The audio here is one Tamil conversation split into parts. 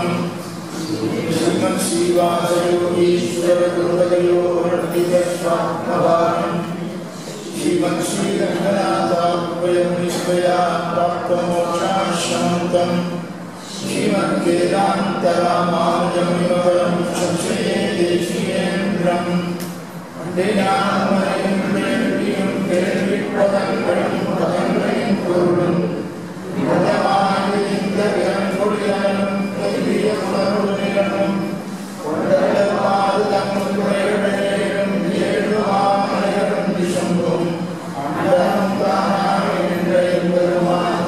சமாரம்பம் ஸ்ரீமத் ஸ்ரீவாசயோகீஸ்வர குருவதயோர்ணிதஸ்வாத்மபாரம் ஸ்ரீமத் ஸ்ரீரங்கநாதாத்மயமுனிஸ்வயா பிராப்தமோக்ஷாஸ்ரமந்தம் ஸ்ரீமத் வேதாந்தராமானுஜமுனிவரம் சம்சயே தேசிகேந்திரம் வந்தேநாமயம் வேண்டியும் கேள்விப்பதங்களும் பதங்களையும் பொருளும் நிகழமாயிருந்த விரங்கொடியனும் கைவிய உணர்வுடனும் கொண்டமாறு தங்கள் குறைகளும் ஏழு மாமலைகளும் திசம்பும் அண்டமும் தானாக என்ற எம்பெருமான்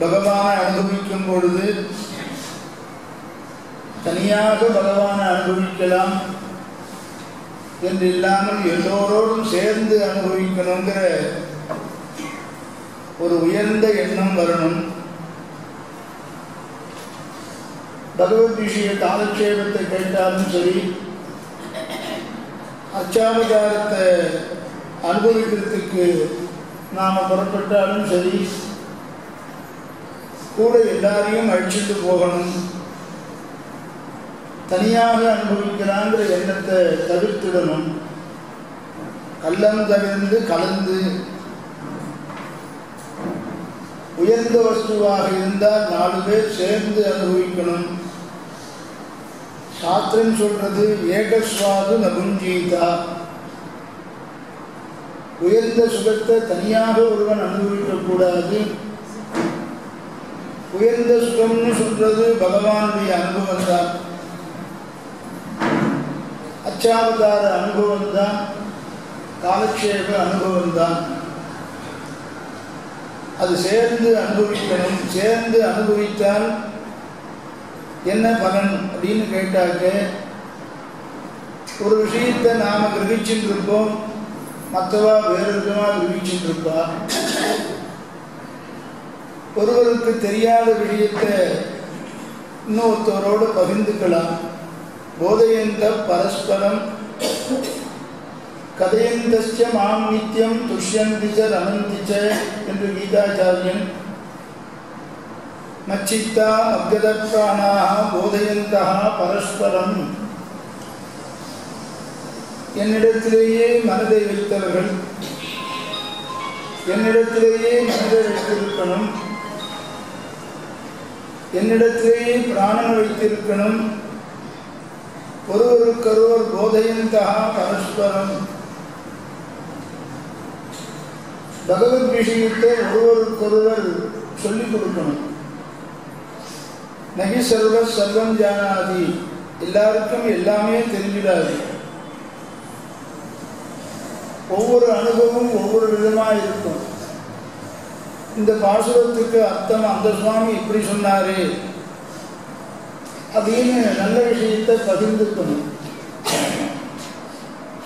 பகவானை அனுபவிக்கும் பொழுது தனியாக பகவானை அனுபவிக்கலாம் என்று இல்லாமல் எல்லோரோடும் சேர்ந்து அனுபவிக்கணுங்கிற ஒரு உயர்ந்த எண்ணம் வரணும். பகவத் விஷய காலக்ஷேபத்தை கேட்டாலும் சரி, அர்ச்சாவதாரத்தை அனுபவிக்கிறதுக்கு நாம் புறப்பட்டாலும் சரி, கூட எல்லாரையும் அழிச்சிட்டு போகணும். தனியாக அனுபவிக்கிறாங்கிற எண்ணத்தை தவிர்த்திடணும். கள்ளம் தவிர்த்து கலந்து உயர்ந்த வஸ்துவாக இருந்தால் 4 பேர் சேர்ந்து அனுபவிக்கணும். சாஸ்திரம் சொல்றது ஏகஸ்வாது நபுஞ்சீதா. உயர்ந்த சுகத்தை தனியாக ஒருவன் அனுபவிக்கக்கூடாது. உயர்ந்த சுகம்னு சொல்றது பகவானுடைய அனுபவம் தான், அச்சாவதார அனுபவம் தான், காலக்ஷேப அனுபவம் தான். அது சேர்ந்து அனுபவிக்கணும். சேர்ந்து அனுபவித்தால் என்ன பலன் அப்படின்னு கேட்டாக்க, ஒரு விஷயத்தை நாம் கிரகிச்சுட்டு இருப்போம், மற்றவா வேறு விதமாக கிரகிச்சுட்டு இருப்பா. ஒருவருக்கு தெரியாத விஷயத்தை இன்னொருத்தவரோடு பகிர்ந்துக்கலாம். போதயந்த பரஸ்பரம் கதயந்தஸ்ய மாம் நித்யம் துஷ்யந்தி ச ரமந்தி ச என்று கீதாச்சாரியன் மச்சித்தா அப்கதப்ராணாः போதயந்தः பரஸ்பரம் என்னிடத்திலேயே மனதை வைத்தவர்கள் என்னிடத்திலேயே மனதை வைத்திருக்கணும், என்னிடத்திலேயே பிராணம் வைத்திருக்கணும். ஒருவருக்கொருவர் போதயந்தா பரஸ்பரம் பகவத் விஷயத்தை ஒருவருக்கொருவர் சொல்லிக் கொடுக்கணும். நகி சர்வ சர்வம் ஜானாதி, எல்லாருக்கும் எல்லாமே தெரிஞ்சிடாது. ஒவ்வொரு அனுபவமும் ஒவ்வொரு விதமாக இருக்கும். இந்த பாசுரத்துக்கு அர்த்தம் அந்த சுவாமி இப்படி சொன்னாரு அப்படின்னு நல்ல விஷயத்தை பகிர்ந்துக்கணும்.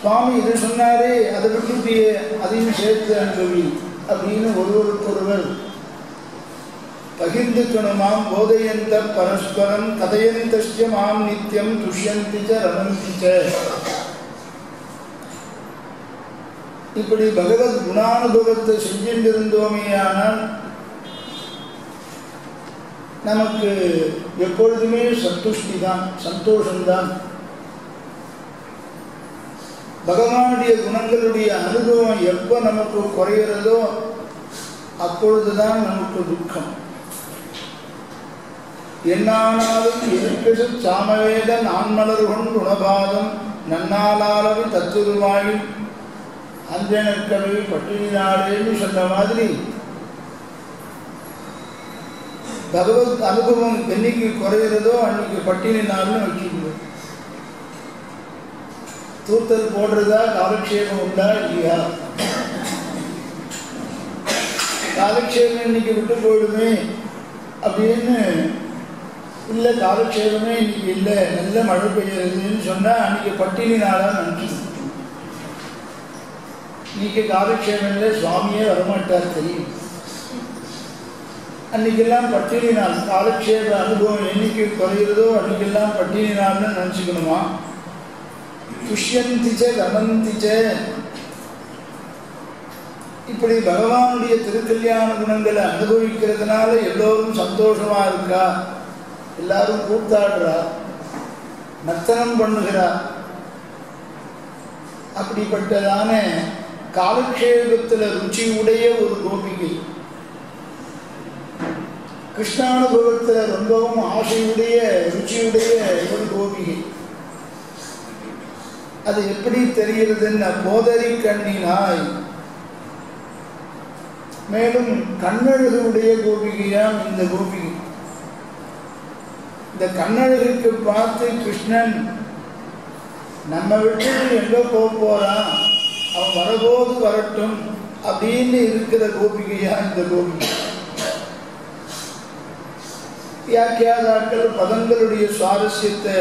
சுவாமி இது சொன்னாரே அதை விட்டு அதையும் சேர்த்து அனுபவி அப்படின்னு ஒருவருக்கொருவர் பகிர்ந்துக்கணுமாம். போதயந்த பரஸ்பரம் கதயந்தஸ்ய மாம் நித்யம் துஷ்யந்தி ச ரமந்தி ச. இப்படி பகவத் குணானுபவத்தை செஞ்சிருந்தோமேயானால் நமக்கு எப்பொழுதுமே சந்துஷ்டி தான், சந்தோஷம்தான். பகவானுடைய குணங்களுடைய அனுபவம் எப்போ நமக்கு குறைகிறதோ அப்பொழுதுதான் நமக்கு துக்கம். என்னானாலும் இருக்கிறது சாமவேத நான்மலர்கொண் குணபாதம் நன்னாளாளவி தத்துருவாய் அஞ்சனக்கவை பட்டினி நாடேன்னு சொன்ன மாதிரி பகவத் அனுபவம் என்னைக்கு குறைகிறதோ அன்னைக்கு பட்டினி நாள்னு வச்சுக்கணும். தூத்தல் போடுறதா காலக்ஷேபம் உண்டா இல்லையா? காலக்ஷேபம் இன்னைக்கு விட்டு போயிடுமே அப்படின்னு இல்லை, காலக்ஷேபமே இன்னைக்கு இல்லை, நல்ல மழை பெய்யுறதுன்னு சொன்னால் அன்னைக்கு பட்டினி நாளாக நினைக்கணும். இன்னைக்கு காலக்ஷேபம்ல சுவாமியே வரமாட்டார் தெரியும். அன்னைக்கெல்லாம் பட்டினி நாள், காலக்ஷேப அனுபவம் என்னைக்கு குறைகிறதோ அன்னைக்கெல்லாம் பட்டினி நாள்னு நினச்சிக்கணுமா. துஷ்யந்திச்ச ரமந்திச்ச. இப்படி பகவானுடைய திருக்கல்யாண குணங்களை அனுபவிக்கிறதுனால எல்லோரும் சந்தோஷமா இருக்கா, எல்லாரும் கூத்தாடுறா, நர்த்தனம் பண்ணுகிறா. அப்படிப்பட்டதான காலக்ஷேபத்தில் ருச்சி உடைய ஒரு கோபிகை, கிருஷ்ணானுபவத்தில் ரொம்பவும் ஆசையுடைய ருச்சியுடைய ஒரு கோபிகை. அது எப்படி தெரிகிறதுன்னா போதரி கண்ணினாய். மேலும் கண்ணழகுடைய கோபிகையாம் இந்த கோபிகை. இந்த கண்ணழகுக்கு பார்த்து கிருஷ்ணன் நம்ம விட்டு எங்கே போறான், அவன் வரபோது வரட்டும் அப்படின்னு இருக்கிற கோபிகையா இந்த கோபிகை. வியாக்கியாதாக்கள் பதங்களுடைய சுவாரஸ்யத்தை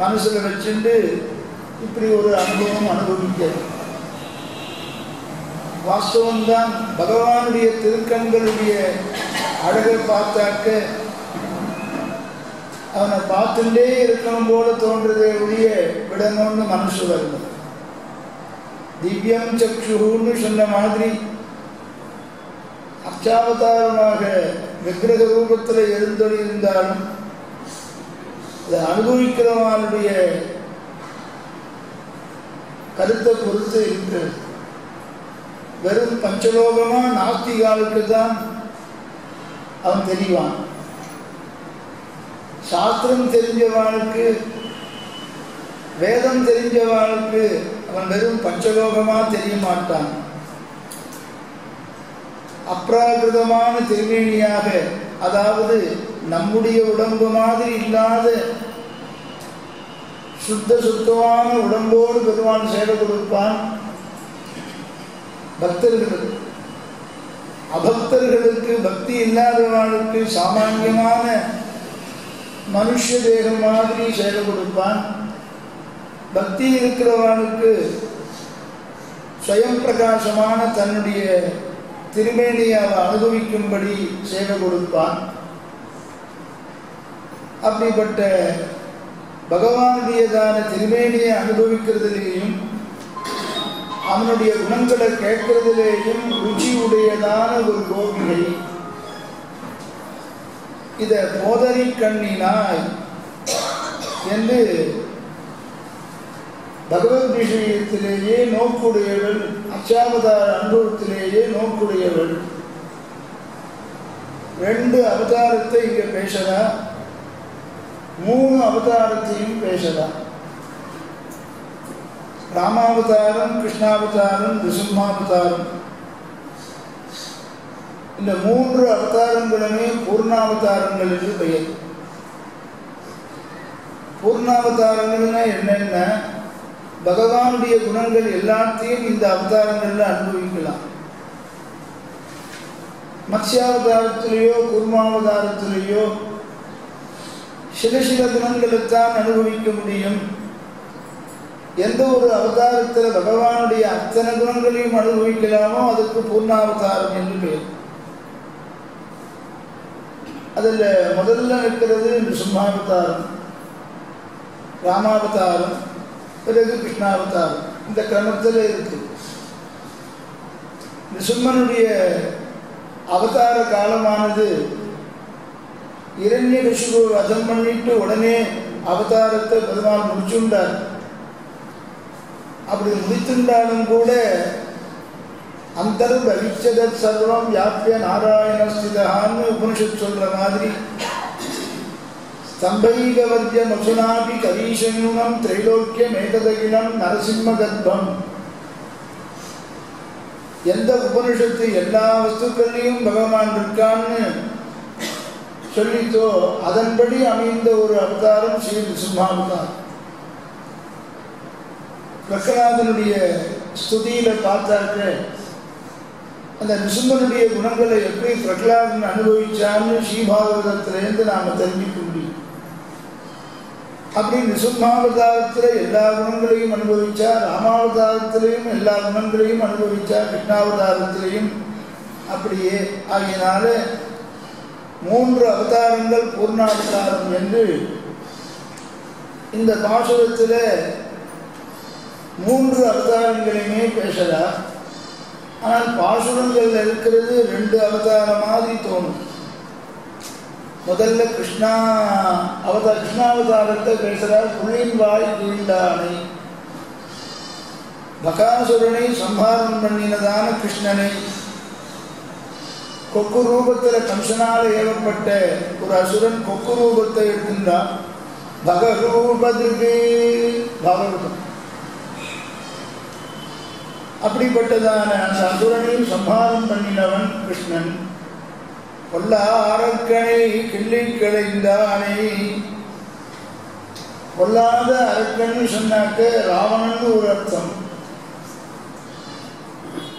மனசில் வச்சுட்டு இப்படி ஒரு அனுபவம் அனுபவிக்கிறது. வாஸ்தவம்தான், பகவானுடைய திருக்கண்களுடைய அழகை பார்த்தாக்க அவனை பார்த்துட்டே இருக்கணும் போல தோன்றதே ஒழிய விடணும்னு மனசு வருது. திவ்யம் சக்ஷுன்னு சொன்ன மாதிரி அர்ச்சாவதாரமாக விக்கிரக ரூபத்தில் எழுந்தொழி இருந்தாலும் அதை அனுபவிக்கிறவனுடைய கருத்தை பொறுத்து இருக்கிறது. வெறும் பஞ்சலோகமா நாஸ்திகாலுக்கு தான் அவன் தெரிவான். சாஸ்திரம் தெரிஞ்சவானுக்கு, வேதம் தெரிஞ்சவானுக்கு அவன் வெறும் பஞ்சலோகமா தெரிய மாட்டான். அப்ராகிருதமான திருமேனியாக, அதாவது நம்முடைய உடம்பு மாதிரி இல்லாத சுத்தமான உடம்போடு பெருமான் சேவை கொடுப்பான் பக்தர்களுக்கு. அபக்தர்களுக்கு, பக்தி இல்லாதவர்களுக்கு சாமான்யமான மனுஷ தேகம் மாதிரி சேவை கொடுப்பான். பக்தி இருக்கிறவனுக்கு ஸ்வயம் பிரகாசமான தன்னுடைய திருமேனியை அனுபவிக்கும்படி சேவை கொடுப்பான். அப்படிப்பட்ட பகவானுடையதான திருமேனியை அனுபவிக்கிறதுலேயும் அவனுடைய குணங்களை கேட்கறதிலேயும் ருச்சி உடையதான ஒரு கோபிகை. இத போதரி கண்ணினாய் என்று பகவத் விஷயத்திலேயே நோக்குடையவள், அச்சாவதார அனுபவத்திலேயே நோக்குடையவள். 2 அவதாரத்தை இங்க பேசலாம், 3 அவதாரத்தையும் பேசலாம். ராமாவதாரம், கிருஷ்ணாவதாரம், நிருசிம்மாவதாரம். இந்த 3 அவதாரங்களுமே பூர்ணாவதாரங்கள் என்று பெயர். பூர்ணாவதாரங்கள்னா என்னென்ன? பகவானுடைய குணங்கள் எல்லாத்தையும் இந்த அவதாரங்கள்ல அனுபவிக்கலாம். மத்ஸ்யாவதாரத்திலேயோ கூர்மாவதாரத்திலேயோ சில குணங்களைத்தான் அனுபவிக்க முடியும். எந்த ஒரு அவதாரத்தில் பகவானுடைய அத்தனை குணங்களையும் அனுபவிக்கலாமோ அதுக்கு பூர்ணாவதாரம் என்று பெயர். அதில் முதல்ல இருக்கிறது நிருசிம்மாவதாரம், ராமாவதாரம், பிறகு கிருஷ்ணாவதாரம். இந்த கிரமத்தில் இருக்கு. நிருசிம்மனுடைய அவதார காலமானது இரண்யகசிபு வதம் பண்ணிட்டு உடனே அவதாரத்தை பெருமாள் முடிச்சுண்டார். அப்படி முடித்துண்டாலும் கூட அந்தர்பவிச்சத சர்வம் வியாபிய நாராயணஸ்திதான்னு உபனிஷத் சொல்ற மாதிரி ஸ்தம்பைகவர்ய மசுனாபி கரீஷனூனம் திரைலோக்கியம் ஏகதகிலம் நரசிம்ம கர்ப்பம். எந்த உபனிஷத்து எல்லா வஸ்துக்கள்லையும் பகவான் இருக்கான்னு சொல்லித்தோ அதன்படி அமைந்த ஒரு அவதாரம் ஸ்ரீ நிருசிம்மாவதாரம். பிரகலாதனுடைய ஸ்துதியில பார்த்தாக்க அந்த நிருசிம்மனுடைய குணங்களை எப்படி பிரகலாதன் அனுபவிச்சான்னு ஸ்ரீபாகவதத்திலேருந்து நாம தெரிஞ்சுக்க முடியும். அப்படி நிருசிம்மாவதாரத்தில் எல்லா குணங்களையும் அனுபவிச்சார், ராமாவதாரத்திலையும் எல்லா குணங்களையும் அனுபவிச்சார், கிருஷ்ணாவதாரத்திலையும் அப்படியே. ஆகியனால 3 அவதாரங்கள் பூர்ணாவதாரம் என்று இந்த பாசுரத்தில் 3 அவதாரங்களையுமே பேசலாம். ஆனால் பாசுரங்கள் இருக்கிறது 2 அவதாரம் மாதிரி தோணும். முதல்ல கிருஷ்ணாவதாரத்தை பேசுகிறார். புள்ளின் வாய் கீழ்ந்தானை, பகாசுரனை சம்ஹாரம் பண்ணினதான கிருஷ்ணனை, கொக்கு ரூபத்தில் கம்சனால் ஏவப்பட்ட ஒரு அசுரன் கொக்கு ரூபத்தை எடுக்கின்றான். பகரூபதிர்கு பாகவதம். அப்படிப்பட்டதான அந்த அசுரனையும் சம்ஹாரம் பண்ணினவன் கிருஷ்ணன். கொல்ல அரக்கனை கிள்ளி களைந்தானை. கொல்லாத அரக்கன்னு சொன்னாக்க ராவணன் ஒரு அர்த்தம்.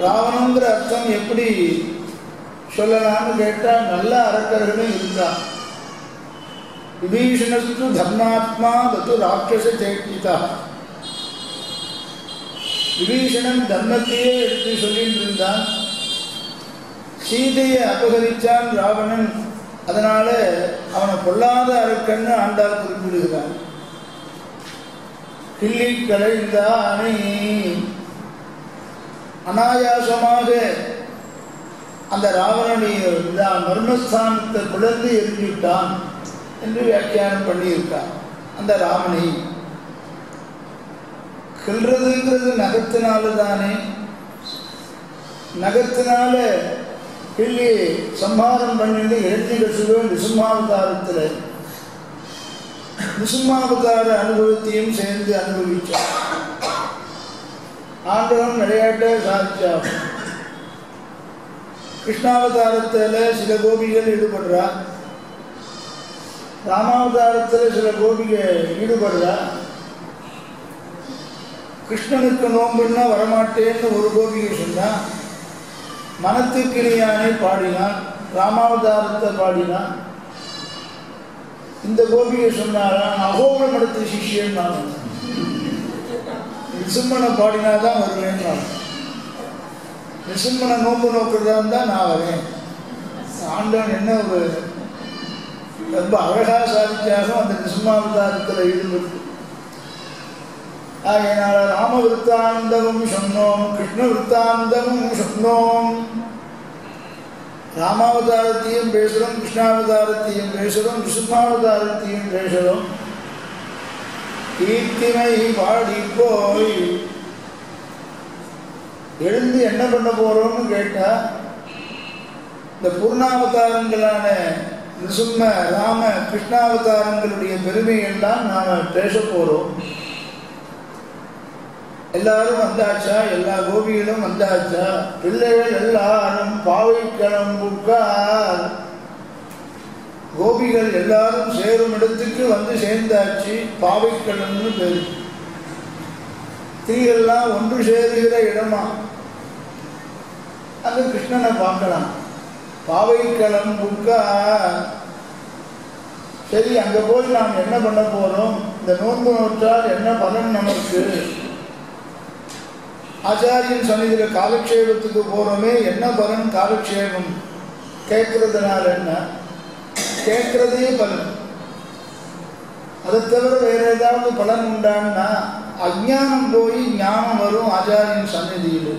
ராவணங்கிற அர்த்தம் எப்படி சொல்லலாம்னு கேட்டால் நல்ல அரக்கர்களும் இருந்தா. விபீஷணஸ்து தர்மாத்மா தத்து ராட்சச சேக்கிதா. விபீஷணன் தர்மத்தையே எடுத்து சொல்லிட்டு இருந்தான். சீதையை அபகரித்தான் ராவணன். அதனால அவனை கொல்லாத அரக்கன்னு ஆண்டாள் குறிப்பிடுகிறான். கிள்ளி களைந்தானை, அனாயாசமாக அந்த ராவணனுடைய மர்மஸ்தானத்தை குழந்து எரிஞ்சுட்டான் என்று வியாக்கியானம் பண்ணியிருக்கான். அந்த ராவணை கிள்றதுங்கிறது நகத்தினால தானே. நகத்தினால கிள்ளி சம்ஹாரம் பண்ணிட்டு இரண்யகசிபு நிருசிம்மாவதாரத்தில் நிருசிம்மாவதார அனுபவத்தையும் சேர்ந்து அனுபவிச்சார். ஆண்டவன் விளையாட்டை சாதிச்சார். கிருஷ்ணாவதாரத்தில் சில கோபிகள் ஈடுபடுறா, ராமாவதாரத்தில் சில கோபிகள் ஈடுபடுறா. கிருஷ்ணனுக்கு நோம்புன்னா வரமாட்டேன்னு ஒரு கோபிகை சொன்னா, மனத்துக்கினியானை பாடினான், ராமாவதாரத்தை பாடினான். இந்த கோபிகை சொன்னாரான் அகோர மடத்து சிஷியன் நான் நிருசிம்மனை பாடினாதான் வருவேன். நான் நிருசிம்மனை நோம்பு நோக்கிறதா இருந்தால் நான் வரேன். ஆண்டவன் என்ன ஒரு ரொம்ப அழகாக சாதிச்சாலும் அந்த நிருசிம்மாவதாரத்தில் இருந்துருக்கு. ஆகையினால ராம விருத்தாந்தமும் சொன்னோம், கிருஷ்ண விருத்தாந்தமும் சொன்னோம். ராமாவதாரத்தையும் பேசுகிறோம், கிருஷ்ணாவதாரத்தையும் பேசுகிறோம், நிருசிம்மாவதாரத்தையும் பேசுகிறோம். கீர்த்தினை பாடி போய் எழுந்து என்ன பண்ண போறோம்னு கேட்டா, இந்த பூர்ணாவதாரங்களான நிருசிம்ம ராம கிருஷ்ணாவதாரங்களுடைய பெருமையெல்லாம் நாம பேச போறோம். எல்லாரும் வந்தாச்சா? எல்லா கோபிகளும் வந்தாச்சா? பிள்ளைகள் எல்லாரும் பாவை கிளம்புக்கார். கோபிகள் எல்லாரும் சேரும் இடத்துக்கு வந்து சேர்ந்தாச்சு. பாவை கிளம்புன்னு பேரு. ஸ்திரீகள்லாம் ஒன்று சேருகிற இடமா அங்க கிருஷ்ணனை பார்க்கலாம். பாவை கிளம்புக்கார். சரி, அங்க போய் நாம் என்ன பண்ண போறோம்? இந்த நோன்பு நோற்றால் என்ன பலன் நமக்கு? ஆச்சாரியன் சன்னிதியில காலக்ஷேபத்துக்கு போறோமே, என்ன பலன் காலக்ஷேபம் கேட்கறதுனால? என்ன கேட்கறதே பலன். அதை தவிர வேற ஏதாவது பலன் உண்டான்னா அஞ்ஞானம் போய் ஞானம் வரும். ஆச்சாரியன் சன்னிதியில்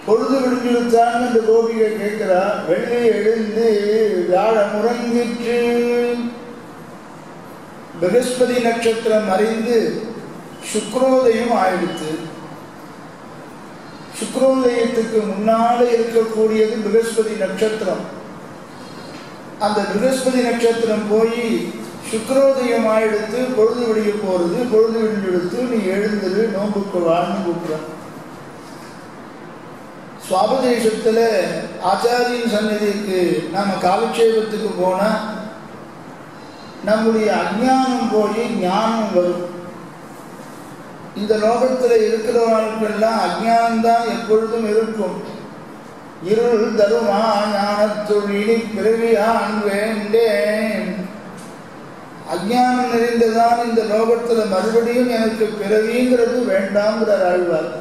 பொழுது விடுஞ்சிருத்தான் இந்த கோபிகை கேட்கிறா. வெள்ளி எழுந்து வியாழ முறங்கிற்று. பிரகஸ்பதி நட்சத்திரம் அறிந்து சுக்ரோதயம் ஆயிடுத்து. சுக்ரோதயத்துக்கு முன்னால இருக்கக்கூடியது பிரகஸ்பதி நட்சத்திரம். அந்த பிரகஸ்பதி நட்சத்திரம் போய் சுக்ரோதயம் ஆயிடுத்து. பொழுது விடிய போறது. பொழுது விடிஞ்செடுத்து நீ எழுந்துரு, நோம்புக்கு வாழ்ந்து கூப்பிட. சுவாபதேசத்துல ஆச்சாரியின் சந்நிதிக்கு நாம காலக்ஷேபத்துக்கு போனா நம்முடைய அஞ்ஞானம் போய் ஞானம் வரும். இந்த லோகத்தில் இருக்கிறவர்களுக்கெல்லாம் அஞ்ஞானம்தான் எப்பொழுதும் இருக்கும். இருள் தருமா ஞானத்துள் பிறவியான் வேண்டேன். அஞ்ஞானம் நிறைந்ததான் இந்த லோகத்தில் மறுபடியும் எனக்கு பிறவிங்கிறது வேண்டாம்ங்கிறார் ஆழ்வார்.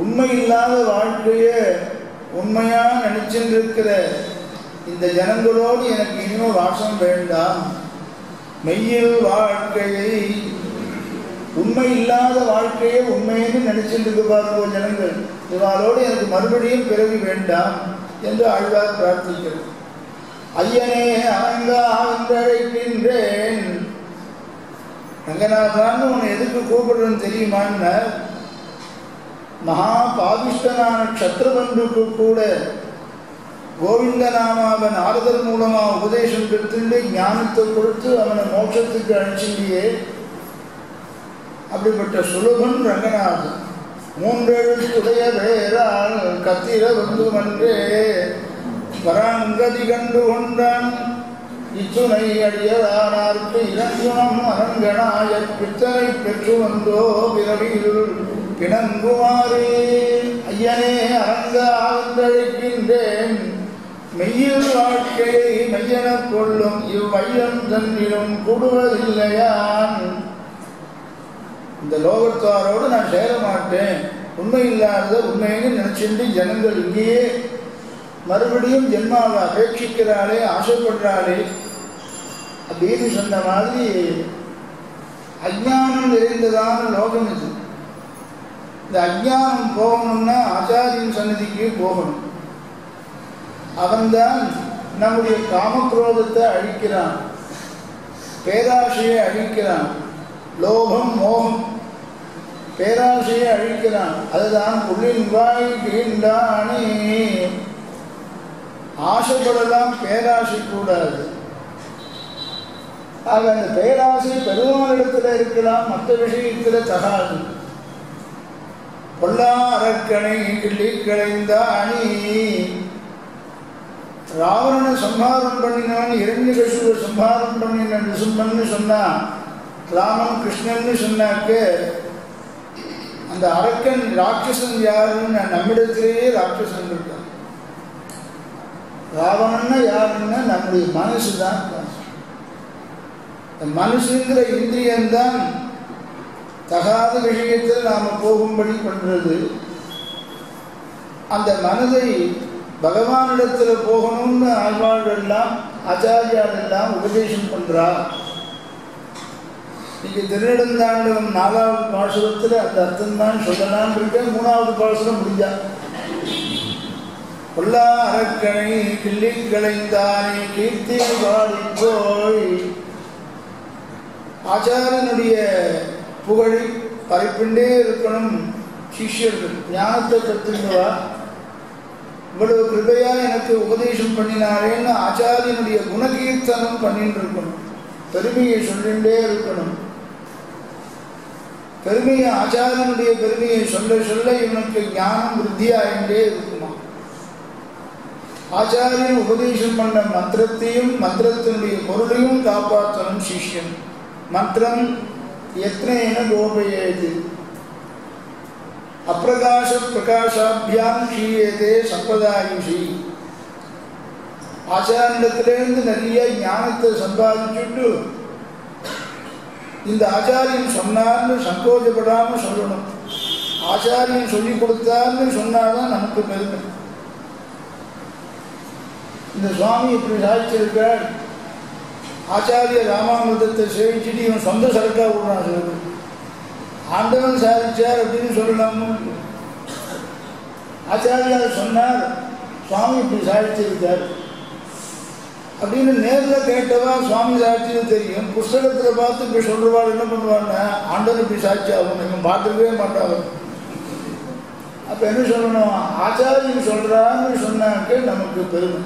உண்மை இல்லாத வாழ்க்கையை உண்மையா நினைச்சிருக்கிற இந்த ஜனங்களோடு எனக்கு இனிமே வாசம் வேண்டாம். மெய்யில் வாழ்க்கையை, உண்மை இல்லாத வாழ்க்கையை உண்மைன்னு நினைச்சிட்டு பாருங்க ஜனங்கள், இவாளோடு எனக்கு மறுபடியும் பிறவி வேண்டாம் என்று ஆழ்வார் பிரார்த்திக்கிறார். ஐயனே அனங்கா என்றழைக்கின்றேன். ரங்கநாதான் உன்னை எதுக்கு கூப்பிடுறேன்னு தெரியுமான்னு, மகா பாவிஷ்டனான க்ஷத்ரபந்துக்கு கூட கோவிந்த நாமாவை நாரதர் மூலமா உபதேசம் பெற்றுண்டு ஞானத்தை கொடுத்து அவனை மோட்சத்துக்கு அழைச்சியே. அப்படிப்பட்ட சுலபன் ரங்கநாதன். மூன்றெழுத்துடைய வேறால் கத்திர வந்து வன்றே பராங்கதி கண்டு கொண்டான். இச்சுனை அடியதானார்க்கு இரங்குணம் அரங்கனாய பித்தனை பெற்று வந்தோ பிறவியில் பிணங்குமாறே. ஐயனே அரங்கா என்றழைக்கின்றேன். மெய்யில் வாழ்க்கையை மெய்யெனக் கொள்ளும் இவ்வையம் தன்னிலும் கூடுவதில்லையான். இந்த லோகத்தாரோடு நான் சேர மாட்டேன். உண்மை இல்லாத உண்மைன்னு நினைச்சுட்டு ஜனங்கள் இங்கேயே மறுபடியும் ஜென்மாவை அபேட்சிக்கிறாளே, ஆசைப்படுறாளே அப்படின்னு சொன்ன மாதிரி அஞ்ஞானம் நிறைந்ததான லோகம் இது. இந்த அஞ்ஞானம் போகணும்னா ஆச்சாரியின் சன்னதிக்கு போகணும். அவன்தான் நம்முடைய காமக்ரோதத்தை அழிக்கிறான், பேராசையை அழிக்கிறான். லோகம் மோகம் பேராசையை அழிக்கிறான். அதுதான் புள்ளின் வாய் கீண்டானே. ஆசைப்படலாம், பேராசை கூடாது. ஆக அந்த பேராசை பெருமானிடத்தில் இருக்கலாம், மற்ற விஷயத்தில் தகாது. பொல்லா அரக்கனை கிள்ளி களைந்தானி. ராவணனை சம்ஹாரம் பண்ணினான், இரண்யகசிபுவை சம்ஹாரம் பண்ணின நிருசிம்மன்னு சொன்னா, ராமன் கிருஷ்ணன்னு சொன்னாக்க அந்த அரக்கன் ராட்சசன் யாருன்னு நம்மிடத்திலேயே ராட்சசன் இருக்கான். ராவணன்னா யாருன்னா நம்முடைய மனசு தான். மனசுங்கிற இந்திரியம்தான் தகாத விஷயத்தில் நாம போகும்படி பண்றது. அந்த மனதை பகவானிடத்தில் போகணும்னு ஆழ்வார்கள் எல்லாம் ஆச்சாரியால் எல்லாம் உபதேசம் பண்றா. நீங்க திருநெடுந்தாண்டகம் 4வது பாசுரத்தில் அந்த அர்த்தம் தான் சொல்லலாம்னு இருக்க. 3வது பாசுரம் முடிஞ்சா பொல்லா அரக்கனை கிள்ளி களைந்தானே கீர்த்தி பாடி போய் ஆச்சாரியனுடைய புகழை பரப்பிண்டே இருக்கணும். சிஷ்யர்கள் ஞானத்தை கற்றுக்குவா, இவ்வளவு கிருபையா எனக்கு உபதேசம் பண்ணினாரேன்னு ஆச்சாரியனுடைய குணகீர்த்தனம் பண்ணிட்டு இருக்கணும். பெருமையை சொல்லிண்டே இருக்கணும். பெருமையை ஆச்சாரியனுடைய பெருமையை சொல்ல சொல்ல இவனுக்கு ஞானம் விருத்தியாயிண்டே இருக்குமா. ஆச்சாரியன் உபதேசம் பண்ண மந்திரத்தையும் மந்திரத்தினுடைய பொருளையும் காப்பாற்றணும் சிஷ்யன். மந்திரம் யத்னேன கோபயேது அப்பிரகாச பிரகாசாபியாம் க்ஷீயதே சம்பதாயுஷி. ஆச்சாரியத்திலேருந்து நிறைய ஞானத்தை சம்பாதிச்சுட்டு இந்த ஆச்சாரியன் சொன்னார்னு சங்கோஜப்படாம சொல்லணும். ஆச்சாரியன் சொல்லி கொடுத்தார்னு சொன்னாதான் நமக்கு பெருமை. இந்த சுவாமி இப்படி சாதிச்சிருக்கார், ஆச்சாரிய ராமாமிர்தத்தை சேவிச்சுட்டு இவன் சொந்த சரக்கா விடுறான். சொல்லுது ஆண்டவன் சாதிச்சார் அப்படின்னு சொல்லலாமோ. ஆச்சாரியார் சொன்னார், சுவாமி இப்படி சாதிச்சிருக்கார் அப்படின்னு நேரில் கேட்டவா சுவாமி சாட்சின்னு தெரியும். புஸ்தகத்தில் பார்த்து இப்படி சொல்றவாள் என்ன பண்ணுவாங்க, ஆண்டவன் இப்படி சாட்சி ஆகும் இவன் பார்த்துக்கவே மாட்டாங்க. அப்போ என்ன சொல்லணும், ஆச்சாரியன் சொல்றான்னு சொன்னாக்க நமக்கு பெருமை.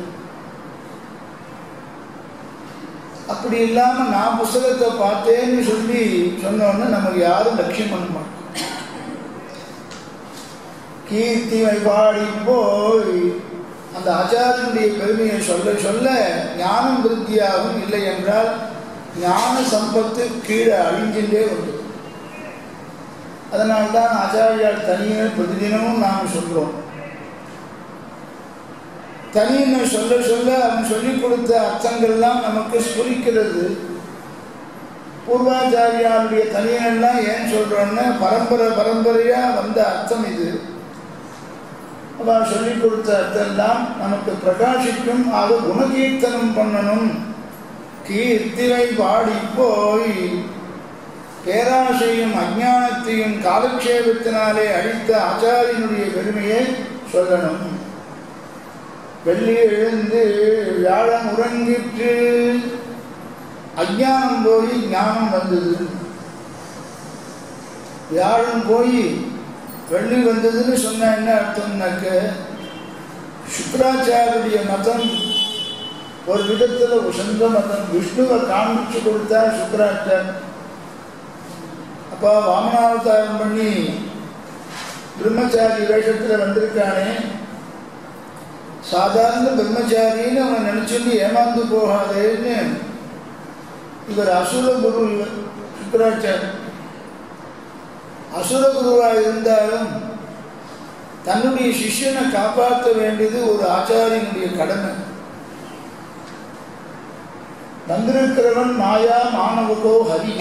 அப்படி இல்லாமல் நான் புஸ்தகத்தை பார்த்தேன்னு சொல்லி சொன்னோன்னு நமக்கு யாரும் லட்சியம் பண்ண மாட்டோம். கீர்த்தி பாடி போய் அந்த ஆச்சாரியனுடைய பெருமையை சொல்ல சொல்ல ஞானம் விருத்தியாகும். இல்லை என்றால் ஞான சம்பத்து கீழே அழிஞ்சின்றே உண்டு. அதனால்தான் ஆச்சாரியார் தனியை பிரதிதினமும் நாம் சொல்றோம். தனியை சொல்ல சொல்ல அவன் சொல்லிக் கொடுத்த அர்த்தங்கள்லாம் நமக்கு ஸ்புரிக்கிறது. பூர்வாச்சாரியாருடைய தனியெல்லாம் ஏன் சொல்றோம்னா பரம்பரையா வந்த அர்த்தம் இது. அவன் சொல்லிக் கொடுத்த அர்த்தம்லாம் நமக்கு பிரகாசிக்கும். அது குணகீர்த்தனம் பண்ணணும். கீர்த்தினை பாடி போய் பேராசையும் அஞ்ஞானத்தையும் காலக்ஷேபத்தினாலே அழித்த ஆச்சாரியனுடைய பெருமையை சொல்லணும். வெள்ளி எழுந்து வியாழன் உறங்கிற்று, அஞ்ஞானம் போய் ஞானம் வந்தது. வியாழன் போய் வெள்ளி வந்ததுன்னு சொன்ன என்ன அர்த்தம்னாக்க, சுக்கராச்சாரிய மதம் ஒரு விதத்தில் உசந்த மதம். விஷ்ணுவை காண்பிச்சு கொடுத்தா சுக்கராச்சார். அப்போ வாமனாவதாரம் பண்ணி பிரம்மச்சாரி வேஷத்தில் வந்திருக்கானே, சாதாரண பிரம்மச்சாரின்னு அவன் நினைச்சுட்டு ஏமாந்து போகாதேன்னு இவர் அசுர குரு. இவர் சுக்கராச்சார் அசுர குருவாக இருந்தாலும் தன்னுடைய சிஷ்யனை காப்பாற்ற வேண்டியது ஒரு ஆச்சாரியனுடைய கடமை. வந்திருக்கிறவன் மாயா மாணவகோ ஹரி.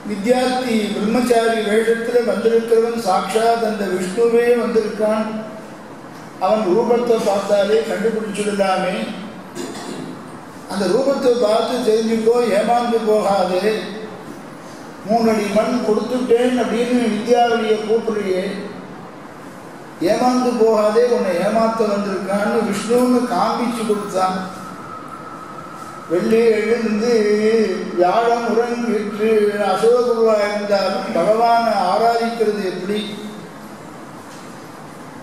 வித்யார்த்தி பிரம்மச்சாரி வேஷத்தில் வந்திருக்கிறவன் சாட்சாத் அந்த விஷ்ணுவே வந்திருக்கான். அவன் ரூபத்தை பார்த்தாலே கண்டுபிடிச்சுடலாமே. அந்த ரூபத்தை பார்த்து தெரிஞ்சுக்கோ, ஏமாந்து போகாதே. 3 அடி மண் கொடுத்துட்டேன் அப்படின்னு வித்யாவளியை கூப்பிடுறியே, ஏமாந்து போகாதே, உன்னை ஏமாத்த வந்திருக்கான்னு விஷ்ணுன்னு காண்பிச்சு கொடுத்தான். வெள்ளி எழுந்து வியாழம் உறங்கிற்று. அசோகுருவா இருந்தாலும் பகவானை ஆராதிக்கிறது எப்படி,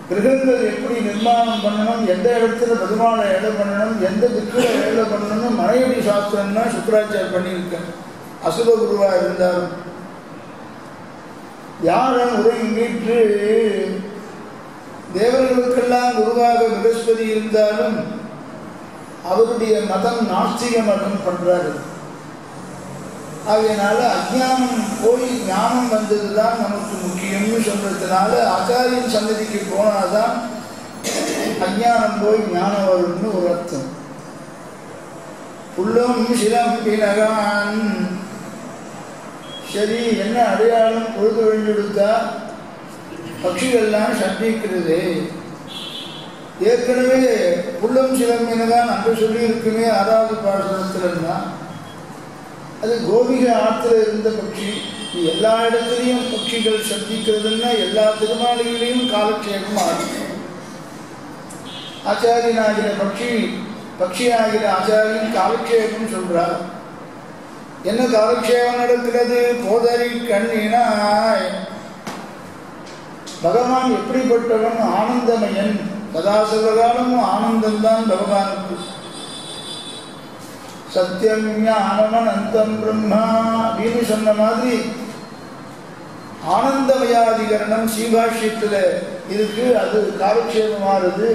கிரகங்கள் எப்படி நிர்மாணம் பண்ணணும், எந்த இடத்துல பெருமாளை வேலை பண்ணணும், எந்த திக்கில் வேலை பண்ணணும், மனையடி சாஸ்திரம்னா சுக்கராச்சார் பண்ணியிருக்கேன். அசுர குருவா இருந்தாலும் யாழன் உறங்கிற்று. தேவர்களுக்கெல்லாம் குருவாக பிரகஸ்பதி இருந்தாலும் அவருடைய மதம் நாஸ்திக மதம் பண்றாரு. அதனால அஜ்ஞானம் போய் ஞானம் வந்ததுதான் நமக்கு முக்கியம்னு சொல்றதுனால ஆச்சாரியன் சன்னதிக்கு போனாதான் அஜ்ஞானம் போய் ஞானம் வரும்னு ஒரு அர்த்தம். புல்லும் சிலம்பினகான். சரி, என்ன அடையாளம்? பொழுது விழுந்தெடுத்தா பட்சிகள்லாம் சந்திக்கிறது. ஏற்கனவே புல்லும் சிலம்பினதான் அன்று சொல்லி இருக்குமே 6வது பாசனத்தில்னா அது கோபிகை ஆற்றுல இருந்த பட்சி. எல்லா இடத்துலையும் பட்சிகள் சந்திக்கிறதுன்னா எல்லா திருமாளிகளையும் காலக்ஷேபம் ஆகும். ஆச்சாரியனாகிற பட்சியாகிற ஆச்சாரியன் காலக்ஷேபம் சொல்றார். என்ன காலக்ஷேபம் நடக்கிறது? போதறி கண்ணினாய். பகவான் எப்படிப்பட்டவன்? ஆனந்தமயன். சதாசர்வகாலமும் ஆனந்தம்தான் பகவானுக்கு. சத்தியம் ஞானம் அனந்தம் பிரம்மா அப்படின்னு சொன்ன மாதிரி ஆனந்தமயாதிகரணம் ஸ்ரீபாஷ்யத்தில் இருக்கு. அது காலக்ஷேபமானது.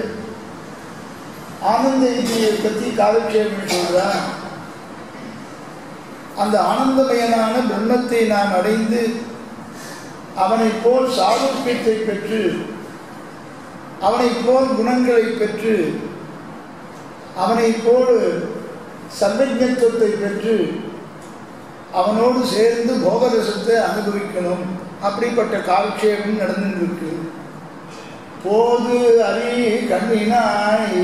ஆனந்த விதியை பற்றி காலக்ஷேபம் சொல்றார். அந்த ஆனந்தமயனான பிரம்மத்தை நாம் அடைந்து அவனை போல் சாரூபியத்தை பெற்று அவனை போல் குணங்களை பெற்று அவனை போல் சர்வஜத்துவத்தை பெற்று அவனோடு சேர்ந்து போகரசத்தை அனுபவிக்கணும். அப்படிப்பட்ட காலக்ஷேபம் நடந்துருக்கு. போது அறி கண்ணினாய்.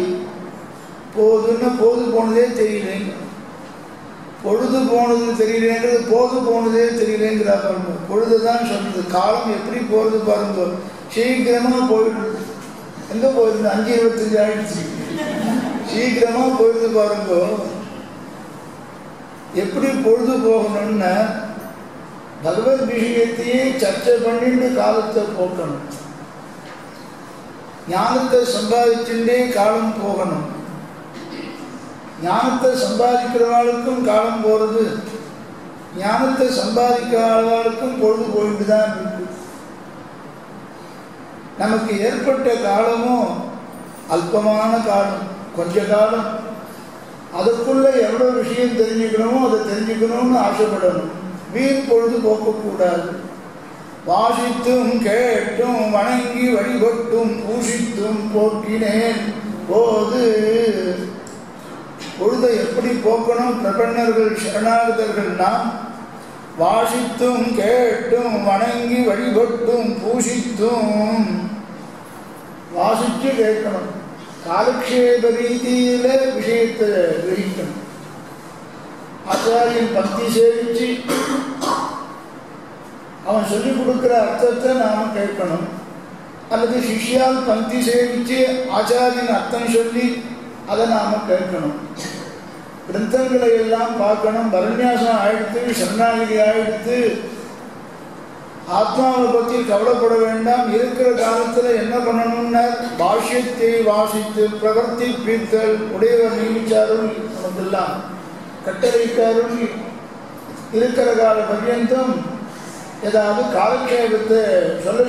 போதுன்னு போது போனதே தெரியலேங்க, பொழுது போனது தெரியலேங்கிறது போது போனதே தெரியலேங்கிறா. பொழுதுதான் சொல்றது. காலம் எப்படி போறது பாருங்க, சீக்கிரமா போயிடுது. எங்க போயிருந்து 5:25 ஆயிடுச்சு. சீக்கிரமா போயிடுது பாருங்க. எப்படி பொழுது போகணும்னா பகவத் விஷயத்தையே சர்ச்சை பண்ணிட்டு காலத்தை போக்கணும். ஞானத்தை சம்பாதிச்சுட்டே காலம் போகணும். ஞானத்தை சம்பாதிக்கிறவாளுக்கும் காலம் போறது, ஞானத்தை சம்பாதிக்காதவாளுக்கும் பொழுது போயிட்டு தான் இருக்கு. நமக்கு ஏற்பட்ட காலமும் அல்பமான காலம், கொஞ்ச காலம். அதுக்குள்ள எவ்வளவு விஷயம் தெரிஞ்சுக்கணுமோ அதை தெரிஞ்சுக்கணும்னு ஆசைப்படணும். வீண் பொழுது போக்கக்கூடாது. வாசித்தும் கேட்டும் வணங்கி வழிபட்டும் பூஷித்தும் போக்கினேன் போது. பொழுதை எப்படி போக்கணும்? பிரபன்னர்கள் சரணாகதர்கள் நாம் வாசித்தும் கேட்டும் வணங்கி வழிபட்டும் பூஷித்தும். வாசித்து கேட்கணும், காலக்ஷேப ரீதியில விஷயத்தை கிரகிக்கணும். ஆச்சாரியன் பக்தி சேவிச்சு அவன் சொல்லிக் கொடுக்குற அர்த்தத்தை நாம கேட்கணும். அல்லது சிஷ்யால் பக்தி சேவிச்சு ஆச்சாரியன் அர்த்தம் சொல்லி அதை நாம கேட்கணும். கிரந்தங்களை எல்லாம் பார்க்கணும். பரநியாசம் ஆயிடுத்து, சரணாகிதி ஆயிடுத்து, ஆத்மாவை பற்றி கவலைப்பட வேண்டாம். இருக்கிற காலத்தில் என்ன பண்ணணும்னா பாஷ்யத்தை வாசித்து பிரவர்த்தி பீர்த்தல் உடையவர் நியமிச்சாரும் நமக்கெல்லாம் கட்டளைக்காரும். இருக்கிற கால பர்யந்தம் ஏதாவது காலக்ஷேபத்தை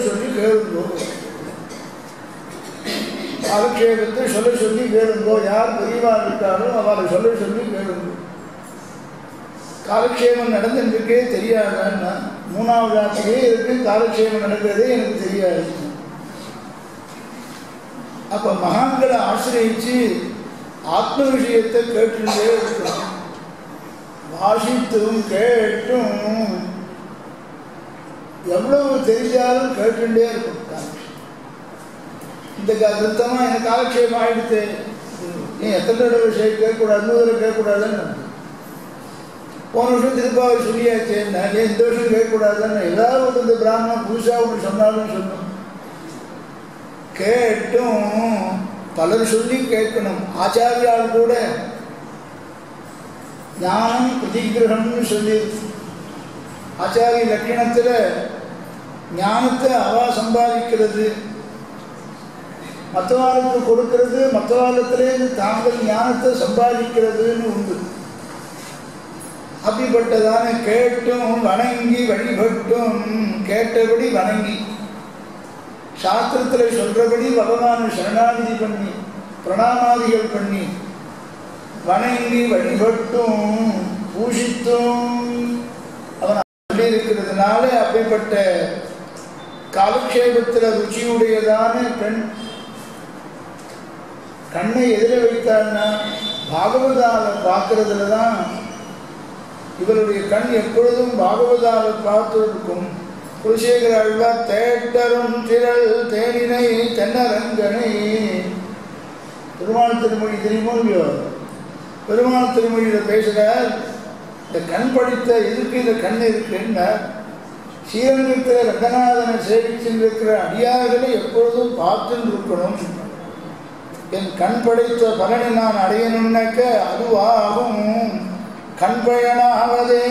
சொல்லி கேளுங்கோ. காலக்ஷேபத்தை சொல்லி கேளுங்கோ. யார் பெரியவா இருக்காரோ அவரை சொல்லி கேளுங்கோ. காலக்ஷேபம் நடந்துருக்கே தெரியாதுன்னா 3வது ராத்திரியே இருக்கு, காலக்ஷேபம் நடக்கிறதே எனக்கு தெரியாது. அப்ப மகான்களை ஆசிரியிச்சு ஆத்ம விஷயத்தை கேட்டுட்டே இருக்கணும். வாசித்தும் கேட்டும் எவ்வளவு தெரிஞ்சாலும் கேட்டுட்டே இருக்கும். இந்த கிருத்தமா எனக்கு காலக்ஷேபம் ஆயிடுத்து, நீ எத்தனை தடவை விஷயம் கேட்கக்கூடாது, 100 தடவை கேட்கக்கூடாதுன்னு. போன வருஷம் திருப்பாவை சொல்லியாச்சு, நான் இந்த வருஷம் கேட்கக்கூடாதுன்னு. ஏதாவது இந்த பிராமணன் புதுசா ஒன்று சொன்னாலும் சொல்லணும். கேட்டும் பலர் சொல்லி கேட்கணும். ஆச்சாரியால் கூட ஞானம் பிரதிகிரகம்னு சொல்லி ஆச்சாரிய லட்சணத்துல ஞானத்தை அவா சம்பாதிக்கிறது, மற்றவாளுக்கு கொடுக்கிறது, மற்றவாளத்திலேருந்து தாங்கள் ஞானத்தை சம்பாதிக்கிறதுன்னு உண்டு. அப்படிப்பட்டதான கேட்டும் வணங்கி வழிபட்டும். கேட்டபடி வணங்கி சாஸ்திரத்தில் சொல்றபடி பகவான் சரணாகிதி பண்ணி பிரணாமாதிகள் பண்ணி வணங்கி வழிபட்டும் பூஷித்தும் அவன் சொல்லி இருக்கிறதுனால அப்படிப்பட்ட காலக்ஷேபத்தில் ருச்சியுடையதான பெண் கண்ணை எதிர வைத்தான்னா பாகவதாவை பார்க்கறதுல தான் இவருடைய கண் எப்பொழுதும் பாகவதாவை பார்த்து இருக்கும். குலசேகர ஆழ்வார் தேட்டரும் திரள் தேனினை தென்னரங்கனை பெருமாள் திருமொழி தெரியுமோ இல்லையோ? பெருமாள் திருமொழியில் பேசுகிறார், இந்த கண் படித்த எதுக்கு இந்த கண் இருக்குன்னா, ஸ்ரீரங்கத்தில் ரங்கநாதனை சேவிச்சிருக்கிற அடியார்களை எப்பொழுதும் பார்த்துன்னு இருக்கணும். என் கண் படைத்த பலனை நான் அடையணும்னாக்க அதுவாகும் கண் பயனாவதே.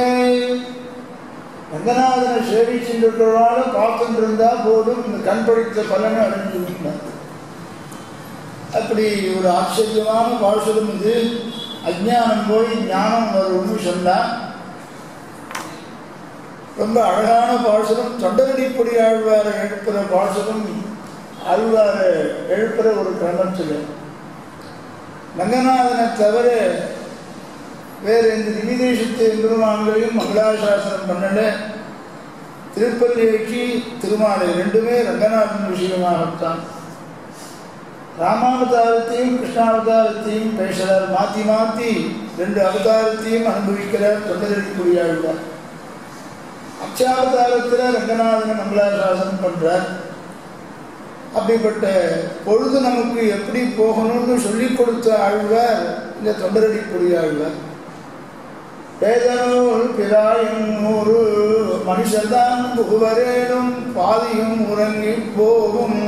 ரங்கநாதனை சேவிச்சிருக்கிறவால பார்த்துட்டு இருந்தா போதும், இந்த கண் படைத்த பலனை அடைஞ்சிருந்தார். அப்படி ஒரு ஆச்சரியமான பாசுரம் இது. அஞ்ஞானம் போய் ஞானம் வரும்னு சொன்னா ரொம்ப அழகான பாசுரம். தொண்டரடிப்பொடி ஆழ்வாரை எழுப்புற பாசுரம், ஆழ்வாரை எழுப்புற ஒரு கிரமத்தில் ரங்கநாதனை தவிர வேறு எந்த திவிதேசத்து பெருமான்களையும் மங்களாசாசனம் பண்ணல. திருப்பள்ளியைக்கு திருமாலை ரெண்டுமே ரங்கநாதன் விஷயமாகத்தான். ராமாவதாரத்தையும் கிருஷ்ணாவதாரத்தையும் பேசுகிறார், மாற்றி மாற்றி ரெண்டு அவதாரத்தையும் அனுபவிக்கிறார் தொண்டரடிப்பொடி ஆழ்வார். அச்சாவதாரத்தில் ரங்கநாதனை மங்களாசாசனம் பண்றார். அப்படிப்பட்ட பொழுது நமக்கு எப்படி போகணும்னு சொல்லிக் கொடுத்த ஆழ்வார் இந்த தொண்டரடிப்பொடி ஆழ்வார். பேதனூர் பிராயும் நூறு மனுஷர்தான் புகுவரேனும் பாதியும் உறங்கி போகும்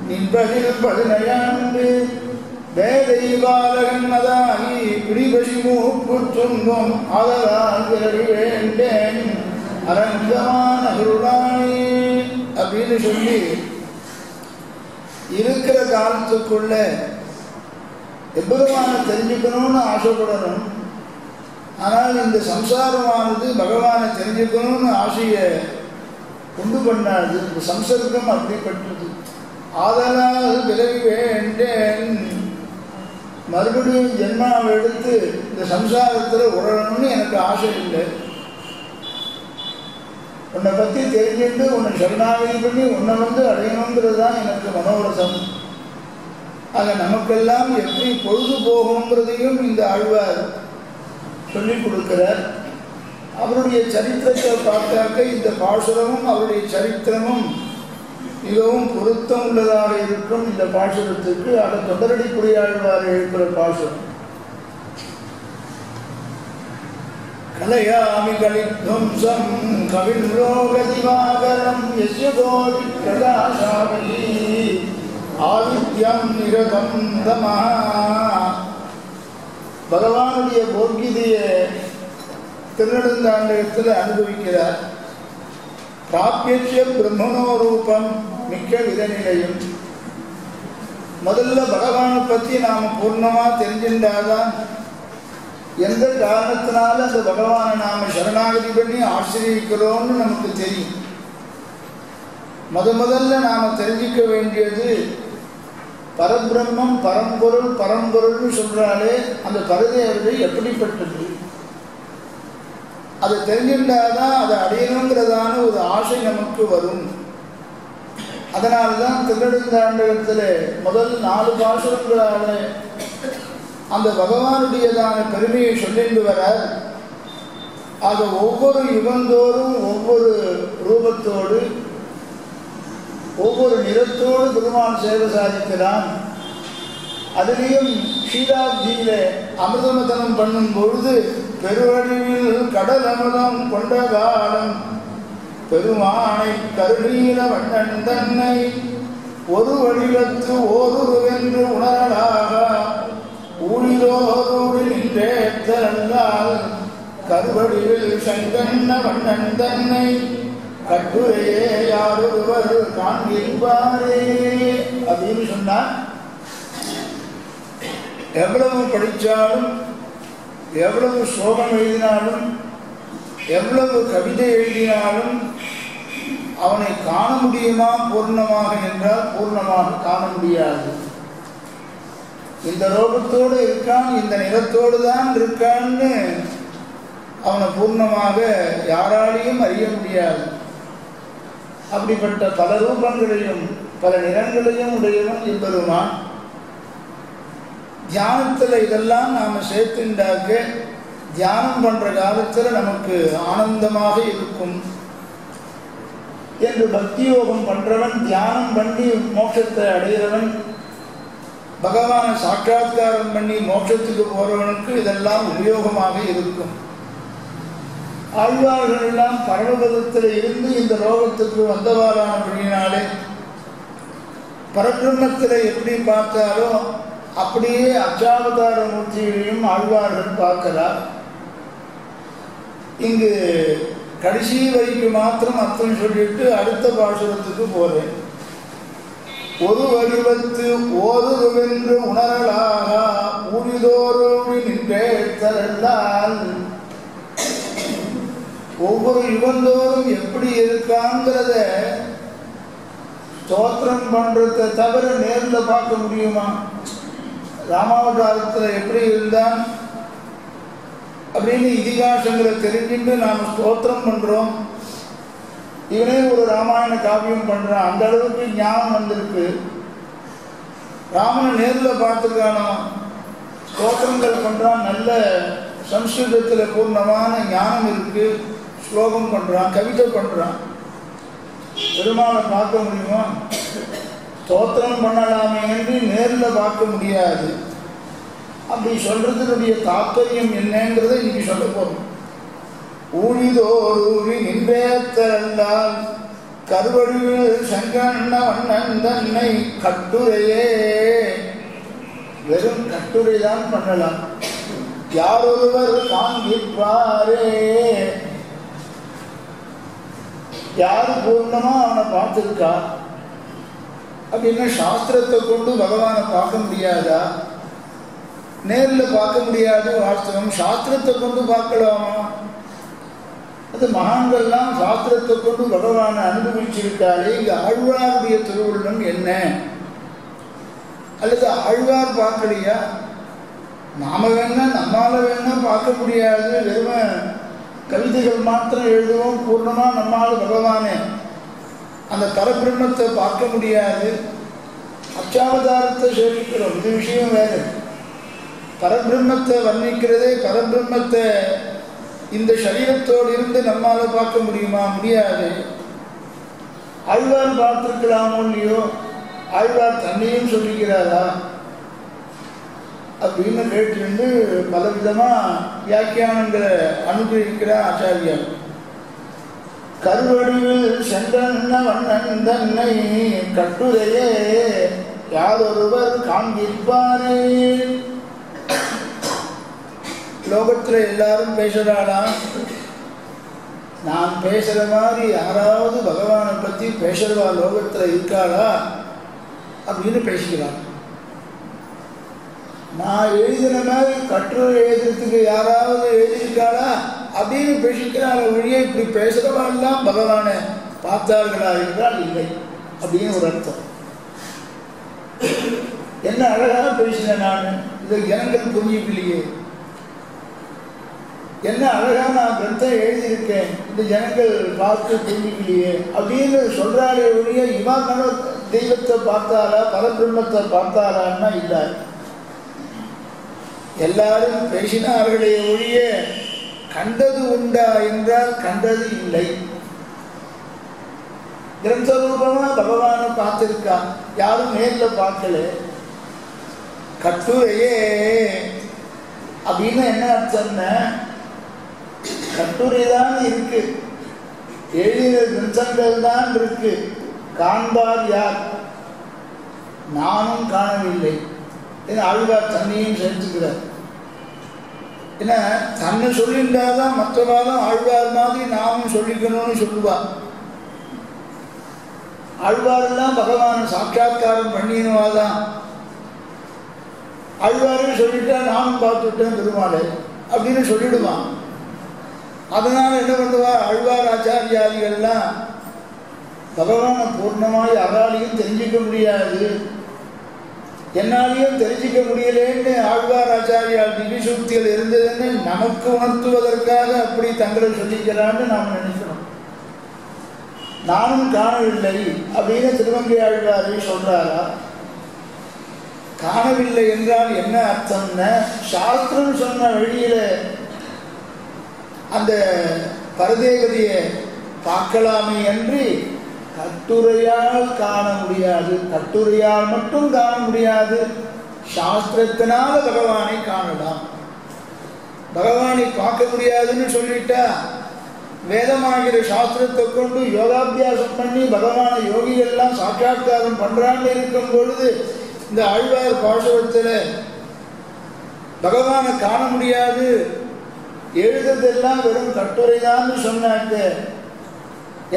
நின்பதில் பதினையாண்டு வேதை பாலகன் மதாகி பிடிபசி மூப்பு துன்பம் ஆதலால் விரடி வேண்டேன் அரங்கமான அருளானே அப்படின்னு சொல்லி இருக்கிற காலத்துக்குள்ள எம்பெருமானை தெரிஞ்சுக்கணும்னு ஆசைப்படணும். ஆனால் இந்த சம்சாரமானது பகவானை தெரிஞ்சுக்கணும்னு ஆசையை உண்டு பண்ணாது. இந்த சம்சர்க்கம் அப்படிப்பட்டது. ஆதலால் விலகி வேண்டேன், மறுபடியும் ஜென்மாவை எடுத்து இந்த சம்சாரத்தில் உழணும்னு எனக்கு ஆசை இல்லை. உன்னை பற்றி தெரிஞ்சுட்டு உன்னை சரணாகதி பண்ணி உன்னை அடையணுங்கிறது தான் எனக்கு மனோரசம். ஆக நமக்கெல்லாம் எப்படி பொழுது போகுங்கிறதையும் இந்த ஆழ்வார் சொல்லிக் கொடுக்கிறார். அவருடைய சரித்திரத்தை பார்த்தாக்க இந்த பாசுரமும் அவருடைய சரித்திரமும் மிகவும் பொருத்தம் உள்ளதாக இருக்கும் இந்த பாசுரத்துக்கு. ஆக தொண்டரடிப்பொடி ஆழ்வார் எழுப்புற பாசுரம். கலையாமி கலித்வம்சம் கவின்லோகதிவாகரம் யஸ்ய கோடி பிரகாசாவலி ஆதித்யம் நிரதம் தமஹ. பகவானுடைய போர்கீதையை திருநெடுந்தாண்டகத்தில் அனுபவிக்கிறார். பிராபிய பிரம்மனோ ரூபம் மிக்க விதநிலையும். முதல்ல பகவானை பற்றி நாம் பூர்ணமாக தெரிஞ்சின்றாதான் எந்த காரணத்தினால அந்த பகவானை நாம் சரணாகதி பண்ணி ஆசிரியக்கிறோம்னு நமக்கு தெரியும். முதல்ல நாம் தெரிஞ்சிக்க வேண்டியது பரபிரம்மம் பரம்பொருள் பரம்பொருள்னு சொல்றாலே அந்த பரதேவதை எப்படிப்பட்டது, அதை தெரிஞ்சின்றாதான் அதை அடையணுங்கிறதான ஒரு ஆசை நமக்கு வரும். அதனால்தான் திருநெடுந்தாண்டகத்தில் முதல் 4 பாசுரங்களால அந்த பகவானுடையதான பெருமையை சொல்லிட்டு வரார். ஆக ஒவ்வொரு யுகந்தோறும் ஒவ்வொரு ரூபத்தோடு ஒவ்வொரு நிறத்தோடு பெருமான் சேவை சாதிக்கிறான். அதிலையும் ஷீராப்தியில அமிர்தமதனம் பண்ணும் பொழுது பெருவழிவில் கடல் அமிர்தம் கொண்ட காலம் பெருமானை கருணீல வண்ணன் தன்னை ஒரு வடிவத்து ஓருவென்று உணரலாக ஊழிலோரோடு நின்றேற்றல்லால் கருவடிவில் செங்கண்ண வண்ணன் தன்னை கட்டுரையே யாரொருவர் காண்கின்பாரே அப்படின்னு சொன்னார். எவ்வளவு படித்தாலும் எவ்வளவு ஸ்லோகம் எழுதினாலும் எவ்வளவு கவிதை எழுதினாலும் அவனை காண முடியுமா பூர்ணமாக என்றால் பூர்ணமாக காண முடியாது. இந்த ரோகத்தோடு இருக்கான், இந்த நிறத்தோடு தான் இருக்கான்னு அவனை பூர்ணமாக யாராலையும் அறிய முடியாது. அப்படிப்பட்ட பல ரூபங்களையும் பல நிறங்களையும் உடையவன் எம்பெருமான். தியானத்தில் இதெல்லாம் நாம் சேர்த்துண்டாக்க தியானம் பண்ணுற காலத்தில் நமக்கு ஆனந்தமாக இருக்கும் என்று பக்தி யோகம் பண்ணுறவன், தியானம் பண்ணி மோட்சத்தை அடைகிறவன், பகவானை சாட்சாத்காரம் பண்ணி மோட்சத்துக்கு போறவனுக்கு இதெல்லாம் உபயோகமாக இருக்கும். ஆழ்வார்கள் எல்லாம் பரமபதத்தில் இருந்து இந்த லோகத்துக்கு வந்தவாறானபடியினாலே பரபிரம்மத்தில் எப்படி பார்த்தாரோ அப்படியே அச்சாவதார மூர்த்திகளையும் ஆழ்வார்கள் பார்க்கிறார். இங்கு கடைசி வரிக்கு மாத்திரம் அர்த்தம் சொல்லிட்டு அடுத்த பாசுரத்துக்கு போறேன். ஒரு வடிவத்து ஓதுவென்று உணரலாக ஊழிதோரோடு நின்றேத்தலால் ஒவ்வொரு யுகந்தோறும் எப்படி இருக்காங்கிறத ஸ்தோத்திரம் பண்றதை தவிர நேரில் பார்க்க முடியுமா? ராமாவதாரத்தில் எப்படி இருந்தான் அப்படின்னு இதிகாசங்களை தெரிஞ்சுட்டு நாம் ஸ்தோத்திரம் பண்றோம். இவனே ஒரு ராமாயண காவியம் பண்றான், அந்த அளவுக்கு ஞானம் வந்திருக்கு. ராமனை நேரில் பார்த்துருக்கானோ, ஸ்தோத்திரங்கள் பண்றான், நல்ல சம்ஸ்கிருதத்தில் பூர்ணமான ஞானம் இருக்கு, ஸ்லோகம் பண்றான், கவிதை பண்றான். பெருமாளை பார்க்க முடியுமா? ஸ்தோத்திரம் பண்ணலாமே என்று நேரில் பார்க்க முடியாது. அப்படி சொல்றதுடைய தாற்பயம் என்னங்கிறத இன்னைக்கு சொல்ல போறோம். ஊழிதோரூரி நின்றேத்தல்லால் கருவடிவில் சங்கண்ண வண்ணன் தன்னை கட்டுரையே, வெறும் கட்டுரை தான் பண்ணலாம். யாரொருவர் காண்கிப்பாரே, யாரு பூர்ணமா அவனை பார்த்துருக்கா அப்படின்னா சாஸ்திரத்தை கொண்டு பகவானை பார்க்க முடியாதா? நேரில் பார்க்க முடியாது வாஸ்தவம். சாஸ்திரத்தை கொண்டு பார்க்கலாமா? அது மகான்கள்லாம் சாஸ்திரத்தை கொண்டு பகவானை அனுபவிச்சிருக்காளே. இங்க ஆழ்வாருடைய திருவுள்ளம் என்ன? அல்லது ஆழ்வார் பார்க்கலையா? நாம வேணா நம்மால வேணா பார்க்க முடியாது, வெறும கவிதைகள் மாத்திரம் எழுதுவோம், பூர்ணமா நம்மால பகவானே அந்த பரபிரம்மத்தை பார்க்க முடியாது. அச்சாவதாரத்தை சேவிக்கிறோம், இது விஷயம் வேறு. பரபிரம்மத்தை வர்ணிக்கிறதே, பரபிரம்மத்தை இந்த சரீரத்தோடு இருந்து நம்மால பார்க்க முடியுமா? முடியாது. ஆழ்வார் பார்த்திருக்கலாமோ இல்லையோ? ஆழ்வார் தன்னையும் சொல்லிக்கிறாரா அப்படின்னு கேட்டு பலவிதமா வியாக்கியானங்களை அனுபவிக்கிறார் ஆச்சாரியார். கருவடிவில் சென்றன்ன வண்ணன் தன்னை கட்டுரையே யாரொருவர் காண்கிப்பாரே. லோகத்துல எல்லாரும் பேசுறாளா? நான் பேசுற மாதிரி யாராவது பகவானை பத்தி பேசுறவா லோகத்துல இருக்காளா அப்படின்னு பேசிக்கிறான். நான் எழுதின மாதிரி கட்டுரை எழுதுறதுக்கு யாராவது எழுதியிருக்காளா அப்படின்னு பேசிக்கிறாள். ஒழிய இப்படி பேசுறவா எல்லாம் பகவானை பார்த்தார்களா என்றால் இல்லை அப்படின்னு ஒரு அர்த்தம். என்ன அழகான பேசினேன் நான், இதை ஜனங்கள் புரிஞ்சிக்கலையே. என்ன அழகா நான் கிரந்தம் எழுதியிருக்கேன், இந்த ஜனங்கள் பார்த்து புரிஞ்சிக்கலையே அப்படின்னு சொல்றாளே ஒழிய இவன் தெய்வத்தை பார்த்தாரா பரபிரம்மத்தை பார்த்தாரான்னா இல்லை. எல்லாரும் பேசினார்களே ஒழிய கண்டது உண்டா என்றால் கண்டது இல்லை. கிரந்த ரூபமா பகவானை பார்த்திருக்கான், யாரும் நேரில் பார்க்கல. கட்டுரையே அப்படின்னு என்ன அர்த்தம்னா, கட்டுரை தான் இருக்கு, எழுதிய கிரந்தங்கள் தான் இருக்கு, காண்பார் யார்? நானும் காணவில்லை. ஆழ்வார் தன்னையும் சேர்த்துக்கிறார். ஏன்னா தன்னை சொல்லியிருந்தாதான் மற்றவாலும் ஆழ்வார் மாதிரி நாமும் சொல்லிக்கணும்னு சொல்லுவார். ஆழ்வாரெல்லாம் பகவானை சாட்சாத்காரம் பண்ணினவாதான். ஆழ்வாரும் சொல்லிட்டா நானும் பார்த்துட்டேன் பெருமாளை அப்படின்னு சொல்லிடுவான். அதனால என்ன பண்ணுவா, ஆழ்வார் ஆச்சாரியாதிகள்லாம் பகவானை பூர்ணமாய் யாராலையும் தெரிஞ்சிக்க முடியாது, என்னாலையும் தெரிஞ்சிக்க முடியலேன்னு ஆழ்வார் ஆச்சாரியால் திவ்யசூக்திகள் இருந்ததுன்னு நமக்கு உணர்த்துவதற்காக அப்படி தங்களை சொல்லிக்கிறான்னு நாம் நினைக்கிறோம். நானும் காணவில்லை அப்படின்னு திருமங்கை ஆழ்வாரை சொல்றாரா? காணவில்லை என்றால் என்ன அர்த்தம்னா, சாஸ்திரம் சொன்ன வழியில அந்த பரதேவதியை பார்க்கலாமே என்று கட்டுரையால் காண முடியாது. கட்டுரையால் மட்டும் காண முடியாது, சாஸ்திரத்தினால பகவானை காணலாம். பகவானை பார்க்க முடியாதுன்னு சொல்லிட்டா வேதமாகிற சாஸ்திரத்தை கொண்டு யோகாபியாசம் பண்ணி பகவானை யோகிகள்லாம் சாட்சாத்காரம் பண்றான்னு இருக்கும் பொழுது இந்த ஆழ்வார் பாசுரத்தில் பகவானை காண முடியாது, எழுதுறதெல்லாம் வெறும் கட்டுரைதான்னு சொன்னாக்க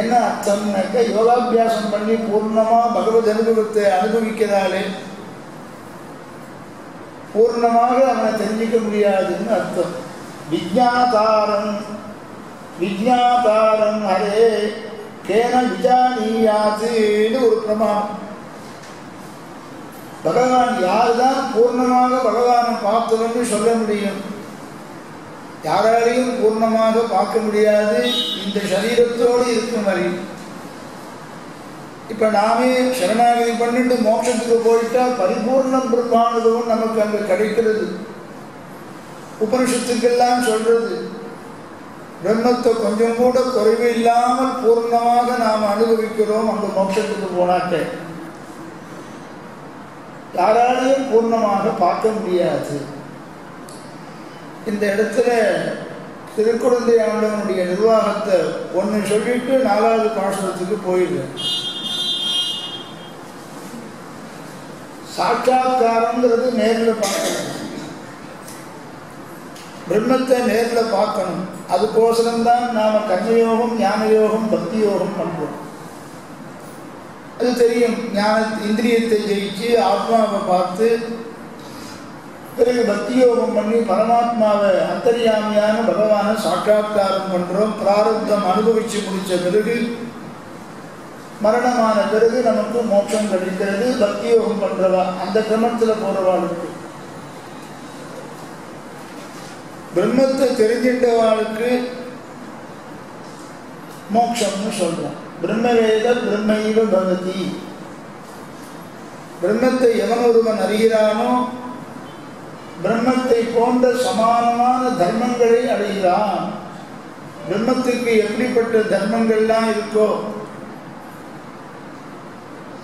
என்ன அர்த்தம்னாக்க யோகாபியாசம் பண்ணி பூர்ணமா பகவத் அனுபவத்தை அனுபவிக்கிறாளே பூர்ணமாக அவனை தெரிஞ்சிக்க முடியாதுன்னு அர்த்தம். விஜ்ஞாதாரம் ஹரே கேன விஜானீயாத்துன்னு ஒரு பிரமாணம். பகவான் யாருதான் பூர்ணமாக பகவானை பார்த்தவன்னு சொல்ல முடியும்? யாராலையும் பூர்ணமாக பார்க்க முடியாது இந்த சரீரத்தோடு இருக்கும் வரை. இப்ப நாமே சரணாகதி பண்ணிட்டு மோட்சத்துக்கு போயிட்டா பரிபூர்ணம் பிரம்மானுபவம் நமக்கு அங்க கிடைக்கிறது. உபனிஷத்துக்கெல்லாம் சொல்றது பிரம்மத்தை கொஞ்சம் கூட குறைவு இல்லாமல் பூர்ணமாக நாம் அனுபவிக்கிறோம் அங்க மோட்சத்துக்கு போனாக்க. யாராலையும் பூர்ணமாக பார்க்க முடியாது. இந்த இடத்துல திருக்குழந்தை ஆண்டவனுடைய நிர்வாகத்தை ஒன்று சொல்லிட்டு 4வது பாசுரத்துக்கு போயிடுறேன். சாட்சாத்காரங்கிறது நேரில் பார்க்கணும், பிரம்மத்தை நேரில் பார்க்கணும். அதுக்கோசரம்தான் நாம கர்மயோகம் ஞான யோகம் பக்தி யோகம் பண்றோம். அது தெரியும். ஞான இந்திரியத்தை ஜெயிச்சு ஆத்மாவை பார்த்து பிறகு பக்தி யோகம் பண்ணி பரமாத்மாவை அந்தர்யாமியான பகவானை சாட்சாத்காரம் பண்றோம். பிராரப்தம் அனுபவிச்சு முடிச்ச பிறகு மரணமான பிறகு நமக்கு மோட்சம் கிடைக்கிறது. பக்தி யோகம் பண்றவா அந்த கிரமத்தில் போறவாளுக்கு, பிரம்மத்தை தெரிஞ்சின்றவாளுக்கு மோட்சம்னு சொல்றோம். பிரம்மவேத பிரம்மைவ பவதி. பிரம்மத்தை எவன் ஒருவன் அறிகிறானோ பிரம்மத்தை போன்ற சமானமான தர்மங்களை அடைகிறான். பிரம்மத்துக்கு எப்படிப்பட்ட தர்மங்கள்லாம் இருக்கோ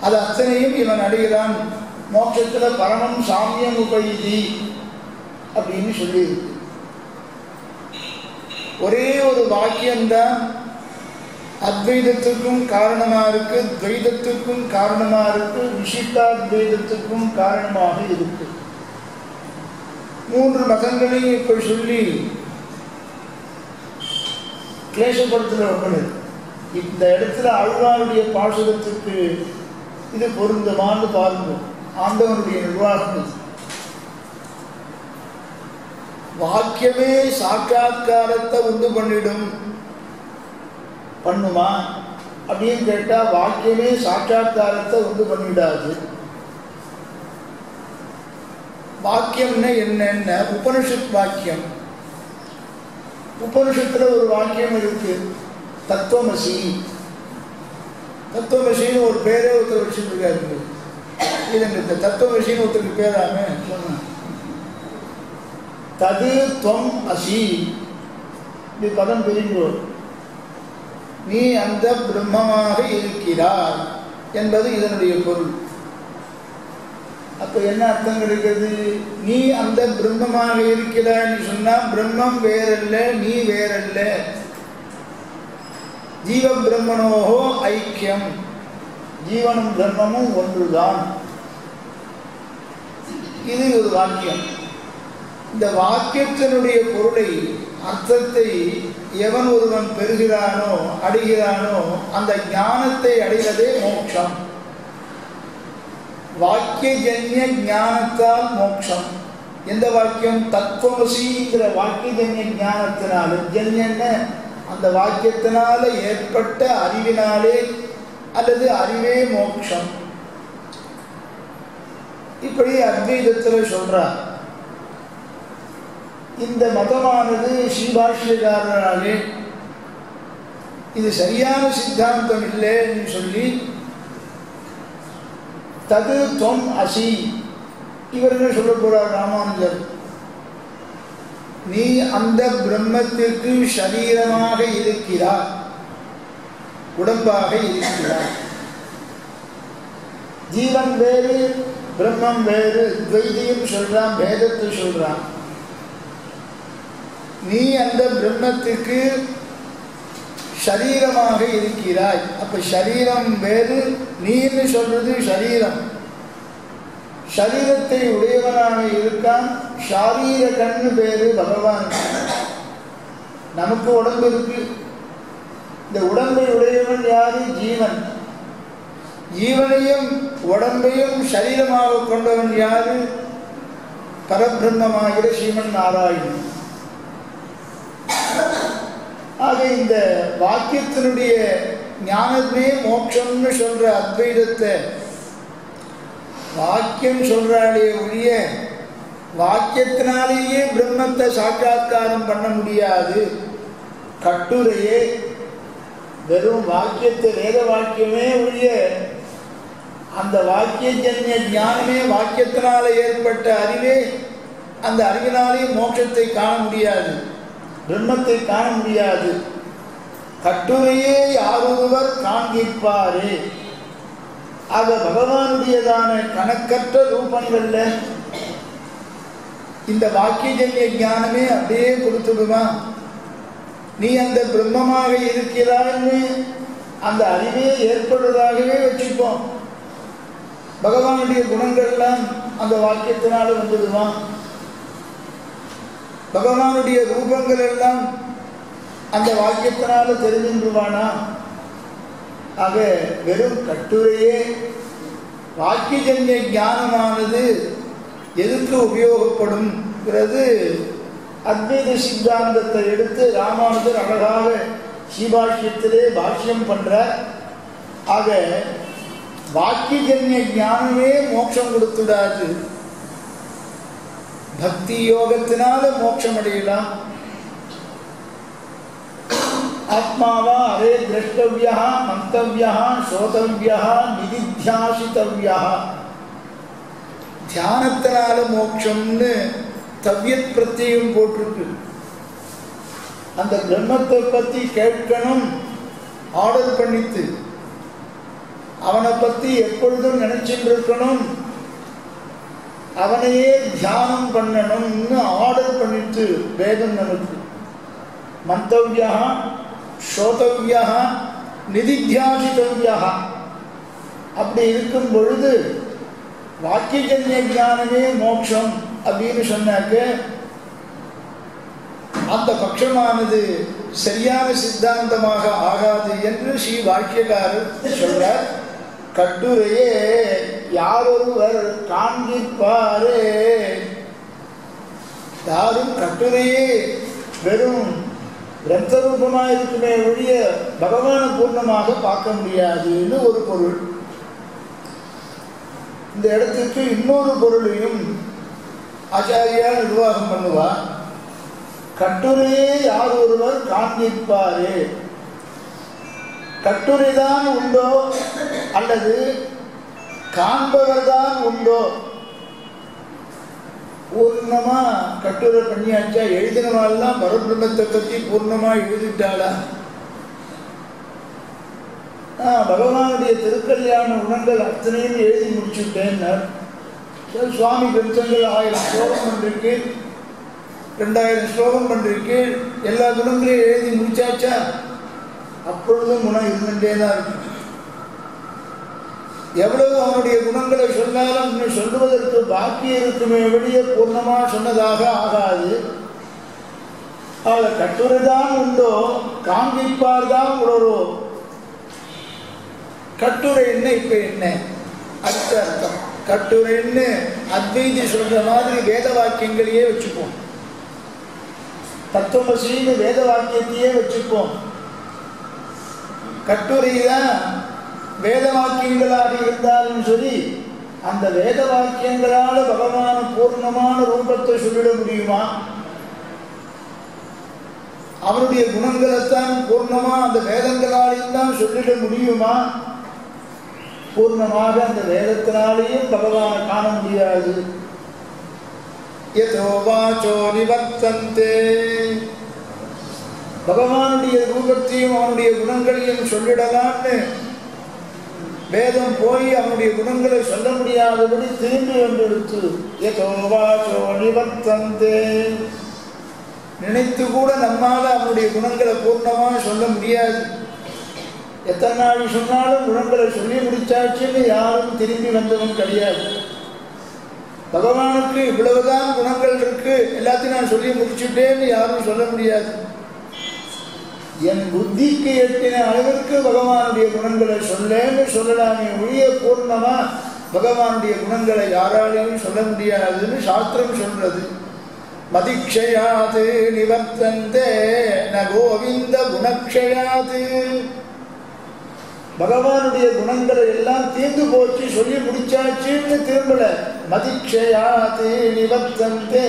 அது அத்தனையும் இவன் அடைகிறான். மோட்சத்துல பரமம் சாமியம் உபயுதி அப்படின்னு சொல்லி ஒரே ஒரு வாக்கியம்தான் அத்வைதத்துக்கும் காரணமா இருக்கு, துவைதத்துக்கும் காரணமா இருக்கு, விசிஷ்டாத்வைதத்துக்கும் காரணமாக இருக்கு. 3 மதங்களையும் இப்ப சொல்லி கிளேசப்படுத்துகிற ஒன்று. இந்த இடத்துல ஆழ்வாருடைய பாசுரத்துக்கு இது பொருந்தமான்னு பாருங்க. ஆண்டவனுடைய நிர்வாகம் வாக்கியமே சாட்சாத்காரத்தை உண்டு பண்ணுமா அப்படின்னு கேட்டா வாக்கியமே சாட்சாத்காரத்தை உண்டு பண்ணிடாது. வாக்கியம்னா என்னென்ன? உபனிஷத் வாக்கியம். உபனிஷத்துல ஒரு வாக்கியம் இருக்கு, தத்துவமசி. தத்துவமசின்னு ஒரு பேரே ஒருத்தர் வச்சுருக்காரு. இது தத்துவமசின்னு ஒருத்தருக்கு பேராமே சொன்ன தது துவம் அசி. இது பதம் பிரிங்கோ. நீ அந்த பிரம்மமாக இருக்கிறாய் என்பது இதனுடைய பொருள். அப்ப என்ன அர்த்தம் கிடைக்கிறது? நீ அந்த பிரம்மமாக இருக்கிறான்னு சொன்னா பிரம்மம் வேறல்ல, நீ வேறல்ல. ஜீவ பிரம்மனோகோ ஐக்கியம். ஜீவனும் பிரம்மமும் ஒன்றுதான். இது ஒரு வாக்கியம். இந்த வாக்கியத்தினுடைய பொருளை அர்த்தத்தை எவன் ஒருவன் பெறுகிறானோ அடைகிறானோ அந்த ஞானத்தை அடைவதே மோட்சம். வாக்கியஜன்ய ஞானத்தால் மோட்சம். எந்த வாக்கியம்? தத்துவமசிங்கிற வாக்கியஜன்ய ஞானத்தினால. ஜன்யன்ன அந்த வாக்கியத்தினால ஏற்பட்ட அறிவினாலே அல்லது அறிவே மோட்சம். இப்படி அத்வைதத்தில் சொல்றார். இந்த மதமானது ஸ்ரீபாஷ்யக்காரனாலே இது சரியான சித்தாந்தம் இல்லைன்னு சொல்லி தது தொம் அசி. இவர் என்ன சொல்ல போறார் ராமானுஜர்? நீ அந்த பிரம்மத்திற்கு சரீரமாக இருக்கிறார், உடம்பாக இருக்கிறார். ஜீவன் வேறு, பிரம்மம் வேறு, துவைதியும் சொல்றான், பேதத்தை சொல்றான். நீ அந்த பிரம்மத்துக்கு சரீரமாக இருக்கிறாய். அப்ப சரீரம் வேறு, நீன்னு சொல்றது சரீரம். சரீரத்தை உடையவனாக இருக்கான். ஷாரீர கண்ணு பேரு பகவான். நமக்கு உடம்பு இருக்கு. இந்த உடம்பை உடையவன் யாரு? ஜீவன். ஜீவனையும் உடம்பையும் சரீரமாக கொண்டவன் யாரு? பரபிரம்மமாகிற ஸ்ரீமன் நாராயணன். ஆக இந்த வாக்கியத்தினுடைய ஞானமே மோட்சம்னு சொல்ற அத்வைதத்தை வாக்கியம் சொல்றாலே ஒழிய வாக்கியத்தினாலேயே பிரம்மத்தை சாட்சாத்காரம் பண்ண முடியாது. கட்டுரையே வெறும் வாக்கியத்தை, வேத வாக்கியமே ஒழிய அந்த வாக்கியஜன்ய ஞானமே, வாக்கியத்தினால ஏற்பட்ட அறிவே, அந்த அறிவினாலே மோட்சத்தை காண முடியாது, பிரம்மத்தை காண முடியாது. கட்டுரையே யாரொருவர் காண்கிப்பாரே. ஆக பகவானுடையதான கணக்கற்ற ரூபங்கள்ல இந்த வாக்கியஜன்ய ஞானமே அப்படியே கொடுத்துடுமா? நீ அந்த பிரம்மமாக இருக்கிறான்னு அந்த அறிவே ஏற்படுவதாகவே வச்சுப்போம். பகவானுடைய குணங்கள்லாம் அந்த வாக்கியத்தினால வந்துடுவான். பகவானுடைய ரூபங்கள் எல்லாம் அந்த வாக்கியத்தினால தெரிஞ்சின்றுவானா? ஆக வெறும் கட்டுரையே. வாக்கியஜன்ய ஞானமானது எதுக்கு உபயோகப்படும்ங்கிறது அத்வைத சித்தாந்தத்தை எடுத்து ராமானுஜர் அழகாக ஸ்ரீபாஷ்யத்திலே பாஷ்யம் பண்றார். ஆக வாக்கியஜன்ய ஞானமே மோட்சம் கொடுத்துடாது. பக்தி யோகத்தினால மோட்சம் அடையலாம். ஆத்மாவா அரே திரஷ்டவ்யா, மந்தவ்யா, சோதவ்யா, நிதித்தியாசித்தவ்யா. தியானத்தினால மோட்சம்னு தவ்யத் பிரத்யம் போட்டிருக்கு. அந்த பிரம்மத்தை பத்தி கேட்கணும், ஆர்டர் பண்ணித்து அவனை பத்தி எப்பொழுதும் நினைச்சுட்டு இருக்கணும், அவனையே தியானம் பண்ணணும்னு ஆர்டர் பண்ணிட்டு வேதம் நமக்கு. மந்தவ்யா, ஸ்ரோதவ்யா, நிதித்தியாசித்தவ்யா. அப்படி இருக்கும் பொழுது வாக்கியஜன்ய ஞானமே மோட்சம் அப்படின்னு சொன்னாக்க அந்த பட்சமானது சரியான சித்தாந்தமாக ஆகாது என்று ஸ்ரீ வாக்கியக்காரர் சொல்றார். கட்டுரையே யாரொருவர் காண்கிப்பாரே. யாரும் கட்டுரையே வெறும் கிரந்த ரூபமாக இருக்குமே ஒழிய பகவான பூர்ணமாக பார்க்க முடியாதுன்னு ஒரு பொருள். இந்த இடத்துக்கு இன்னொரு பொருளையும் ஆச்சாரியா நிர்வாகம் பண்ணுவா. கட்டுரையே யார் ஒருவர் காண்பிப்பாரே. கட்டுரைதான் உண்டோ அல்லது காண்பவர் தான் உண்டோ? பூர்ணமா கட்டுரை பண்ணியாச்சா? எழுதினவாள்லாம் பரபிரம்மத்தை பற்றி பூர்ணமா எழுதிட்டாளா? பகவானுடைய திருக்கல்யாண குணங்கள் அத்தனையும் எழுதி முடிச்சுட்டேன்னார். சுவாமி கிரந்தங்கள் 1000 ஸ்லோகம் பண்ணிருக்கு, 2000 ஸ்லோகம் பண்ணிருக்கு, எல்லா குணங்களையும் எழுதி முடிச்சாச்சா? அப்பொழுதும் குணம் இருந்துட்டே தான் இருக்கு. எவ்வளவு அவனுடைய குணங்களை சொன்னாலும் இன்னும் சொல்லுவதற்கு பாக்கி இருக்குமே வெளிய பூர்ணமா சொன்னதாக ஆகாது. அவளை கட்டுரைதான் உண்டோ, காண்பிப்பார் தான் உடரோ. கட்டுரை என்ன, இப்ப என்ன அடுத்த அர்த்தம்? கட்டுரைன்னு அத்வைதி சொல்ற மாதிரி வேத வாக்கியங்களையே வச்சுப்போம். தத்துவமசின்னு வேத வாக்கியத்தையே வச்சுப்போம். கட்டுரை தான் வேத வாக்கியங்களாக இருந்தாலும் சரி, அந்த வேத வாக்கியங்களால பகவான பூர்ணமான ரூபத்தை சொல்லிட முடியுமா? அவனுடைய குணங்களைத்தான் பூர்ணமா அந்த வேதங்களாலையும் தான் சொல்லிட முடியுமா? பூர்ணமாக அந்த வேதத்தினாலேயும் பகவானை காண முடியாது. யதோ வாசோ நிவர்த்தந்தே. பகவானுடைய ரூபத்தையும் அவனுடைய குணங்களையும் சொல்லிடலாம்னு வேதம் போய் அவனுடைய குணங்களை சொல்ல முடியாதபடி திரும்பி வந்துடுத்து. ஏதோவாச்சோ நிவர்த்தந்தே, நினைத்து கூட நம்மால அவனுடைய குணங்களை பூர்ணமாக சொல்ல முடியாது. எத்தனை நாள் சொன்னாலும் குணங்களை சொல்லி முடிச்சாச்சுன்னு யாரும் திரும்பி வந்தவன் கிடையாது. பகவானுக்கு இவ்வளவுதான் குணங்கள் இருக்கு, எல்லாத்தையும் நான் சொல்லி முடிச்சுட்டேன்னு யாரும் சொல்ல முடியாது. என் புத்திக்கு எட்டின அளவிற்கு பகவானுடைய குணங்களை சொல்லேன்னு சொல்லலாமே ஒழிய பூர்ணமா பகவானுடைய குணங்களை யாராலையும் சொல்ல முடியாதுன்னு சாஸ்திரம் சொல்றது. மதிக்ஷயாது நிவர்த்தந்தே ந கோவிந்த குணக்ஷயாது. பகவானுடைய குணங்களை எல்லாம் தீர்ந்து போச்சு, சொல்லி முடிச்சாச்சுன்னு திரும்பல. மதிக்ஷயாது நிவர்த்தந்தே,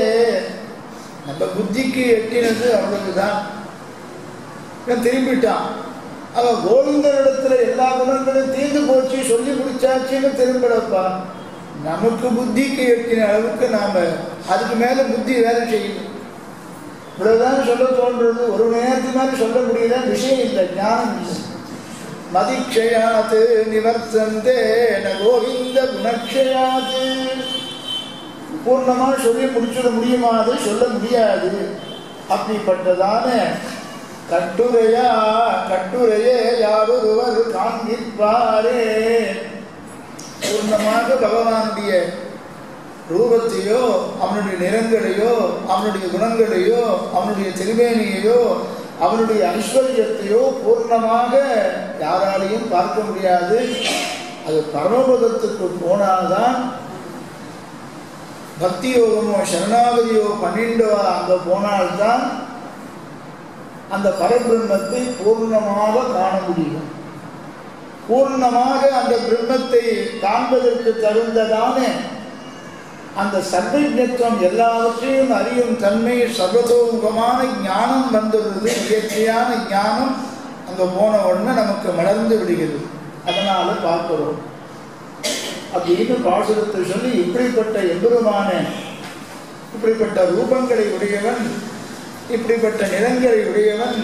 நம்ம புத்திக்கு எட்டினது அவ்வளவுதான், திரும்பிட்டான். அவன் கோவிந்தனிடத்துல எல்லா குணங்களும் தீர்ந்து போச்சு, சொல்லி முடிச்சாச்சுன்னு திரும்பலப்பா. நமக்கு புத்திக்கு எட்டின அளவுக்கு நாம அதுக்கு மேல புத்தி வேலை செய்யணும். இவ்வளவுதான் சொல்ல தோன்றது. ஒரு நேரத்துக்கு மாதிரி சொல்ல முடியல, விஷயம் இல்லை, ஞானம் இல்லை. மதிக்ஷயாது நிவர்த்தந்தே ந கோவிந்த குணக்ஷயாது. பூர்ணமா சொல்லி முடிச்சுட முடியுமா? அது சொல்ல முடியாது. அப்படிப்பட்டதான கட்டுரையே யாரொருவர் காண்பிப்பாரே. பூர்ணமாக பகவானுடைய ரூபத்தையோ அவனுடைய நிறங்களையோ அவனுடைய குணங்களையோ அவனுடைய திருமேனியையோ அவனுடைய ஐஸ்வர்யத்தையோ பூர்ணமாக யாராலையும் பார்க்க முடியாது. அது பரமபதத்துக்கு போனால்தான், பக்தி யோகமோ சரணாகதியோ பண்ணிண்டவா அங்க போனால்தான் அந்த பரபிரம்மத்தை பூர்ணமாக காண முடியும். பூர்ணமாக அந்த பிரம்மத்தை காண்பதற்கு தகுந்ததான அந்த சர்வஜத்துவம், எல்லாவற்றையும் அறியும் தன்மை, சர்வதோமுகமான ஞானம் வந்துடுறது. இயற்கையான ஞானம் அங்கே போன உடனே நமக்கு மலர்ந்து விடுகிறது. அதனால பார்க்கிறோம். அப்படின்னு பாசுரத்தை சொல்லி, இப்படிப்பட்ட எம்பெருமான, இப்படிப்பட்ட ரூபங்களை உடையவன், இப்படிப்பட்ட நிறங்களை உடையவன்,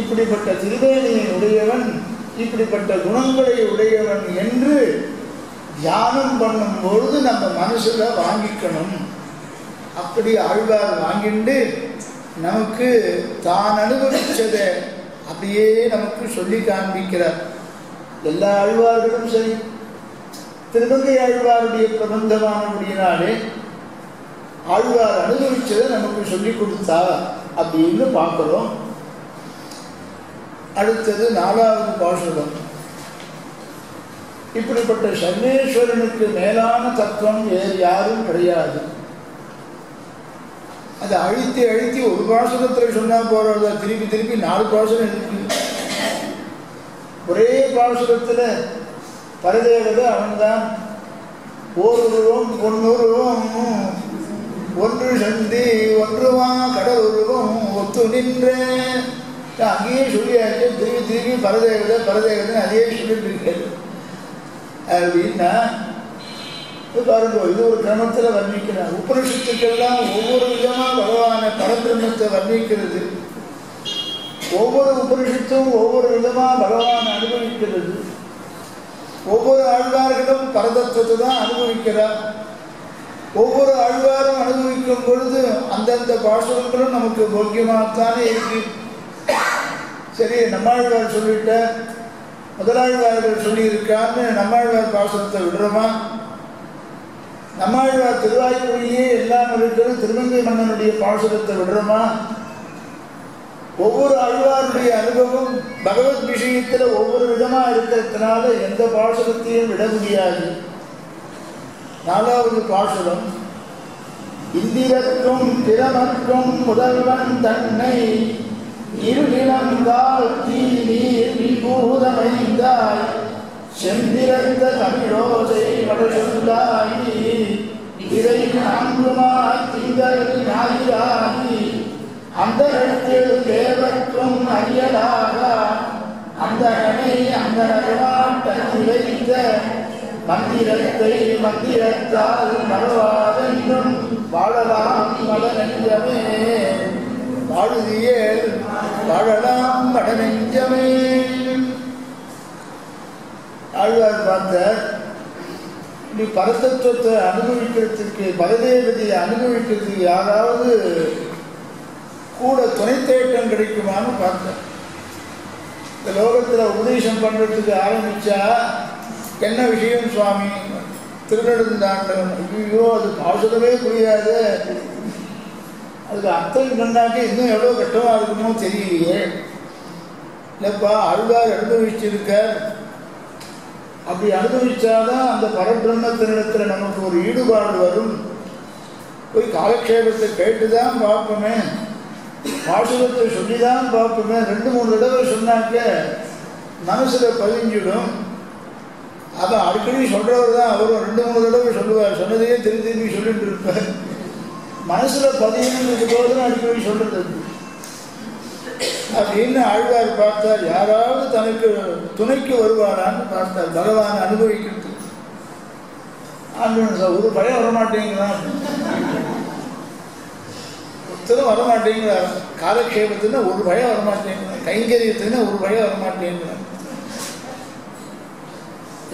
இப்படிப்பட்ட திருவேணியை உடையவன், இப்படிப்பட்ட குணங்களை உடையவன் என்று தியானம் பண்ணும் பொழுது நம்ம மனசுல வாங்கிக்கணும். அப்படி ஆழ்வார் வாங்கிண்டு நமக்கு தான் அனுபவிச்சதை அப்படியே நமக்கு சொல்லி காண்பிக்கிறார். எல்லா ஆழ்வார்களும் சரி, திருமங்கை ஆழ்வாருடைய பிரபந்தமானபடியினாலே ஆழ்வார் அனுபவிச்சதை நமக்கு சொல்லி கொடுத்தா அப்படின்னு பார்க்கிறோம். அடுத்தது 4வது பாசுரம். இப்படிப்பட்ட சர்வேஸ்வரனுக்கு மேலான தத்துவம் வேறு யாரும் கிடையாது. அதை அழுத்தி அழுத்தி ஒரு பாசுரத்தில் சொன்னா போறத திருப்பி திருப்பி 4 பாசுரம் இருக்கு. ஒரே பாசுரத்துல பரதேவதை அவன்தான். ஓருருவம் பொன்னுருவம் ஒன்று சந்தி ஒன்றுவா கடலுருவம் ஒத்து நின்ற, அங்கேயே சொல்லியாச்சு. திருப்பி திருப்பி பரதேவதை பரதேவதை அதையே சொல்லிட்டு இருக்காரு. அப்படின்னா பாருங்க, இது ஒரு கிரமத்தில் வர்ணிக்கிறார். உபனிஷத்துக்கெல்லாம் ஒவ்வொரு விதமா பகவான பரபிரம்மத்தை வர்ணிக்கிறது. ஒவ்வொரு உபனிஷத்தும் ஒவ்வொரு விதமா பகவான் அனுபவிக்கிறது. ஒவ்வொரு ஆழ்வார்களும் பரதத்துவத்தை தான் அனுபவிக்கிறார். ஒவ்வொரு ஆழ்வாரும் அனுபவிக்கும் பொழுது அந்தந்த பாசுரங்களும் நமக்கு போக்கியமாகத்தானே இருக்கு. சரி, நம்மாழ்வார் சொல்லிட்ட, முதலாழ்வார்கள் சொல்லியிருக்கான்னு நம்மாழ்வார் பாசுரத்தை விடுறோமா? நம்மாழ்வார் திருவாய்மொழியே எல்லாம் இருக்கிறது, திருமங்கை மன்னனுடைய பாசுரத்தை விடுறோமா? ஒவ்வொரு ஆழ்வாருடைய அனுபவம் பகவத் விஷயத்துல ஒவ்வொரு விதமா இருக்கிறதுனால எந்த பாசுரத்தையும் விட முடியாது. 4வது பாசுரம். இந்திரக்கும் திறமற்கும் முதல்வன் தன்னை இருநிலங்கால் தீ நீர் விபூதமைந்தாய் செந்திரந்த தமிழோசை வடசொல்லாயி இதை நான்குமாய் திங்கள் ஞாயிறாகி அந்த இடத்தில் தேவற்றும் அறியலாக அந்த நடுவாட்டை வைத்த மந்திரத்தை மந்திரத்தால் மறவாதென்றும் வாழலாம் மலநெஞ்சமே. வாழுதியேல் வாழலாம் மடநெஞ்சமே. ஆழ்வார் இப்படி பரதத்துவத்தை அனுபவிக்கிறதுக்கு, பரதேவதியை அனுபவிக்கிறதுக்கு யாராவது கூட துணை தேட்டம் கிடைக்குமான்னு பார்த்தேன். இந்த லோகத்தில் உபதேசம் பண்ணுறதுக்கு ஆரம்பித்தா என்ன விஷயம் சுவாமி? திருநெடுந்தாண்டவன். ஐயோ, அது பாசுரமே புரியாது, அதுக்கு அர்த்தம் சொன்னாக்க இன்னும் எவ்வளோ கஷ்டமாக இருக்குமோ தெரியலையே. இல்லைப்பா, ஆழ்வார் அனுபவிச்சிருக்கார். அப்படி அனுபவிச்சாதான் அந்த பரபிரம்மத்தினிடத்தில் நமக்கு ஒரு ஈடுபாடு வரும். போய் காலக்ஷேபத்தை கேட்டுதான் பார்ப்போமே, பாசுரத்தை சொல்லிதான் பார்ப்போமே. 2-3 தடவை சொன்னாக்க மனசில் பதிஞ்சிடும். அவன் அடிக்கடி சொல்கிறவர் தான் அவரும் 2-3 தடவை சொல்லுவார். சொன்னதையே திரும்பி சொல்லிட்டு இருப்பார். மனசில் பதியணுங்கிறது போது தான் அடிக்கடி சொல்கிறது. அப்படின்னு ஆழ்வார் பார்த்தார். யாராவது தனக்கு துணைக்கு வருவாரான்னு பார்த்தார், பகவான் அனுபவிக்கிறது. ஆண்டவன் ஒரு பயம் வரமாட்டேங்கிறான், ஒருத்தரும் வரமாட்டேங்கிறார். காலக்ஷேபத்துன்னா ஒரு பயம் வரமாட்டேங்கிறான், கைங்கரியத்துக்குன்னா ஒரு பயம் வரமாட்டேங்கிறான்.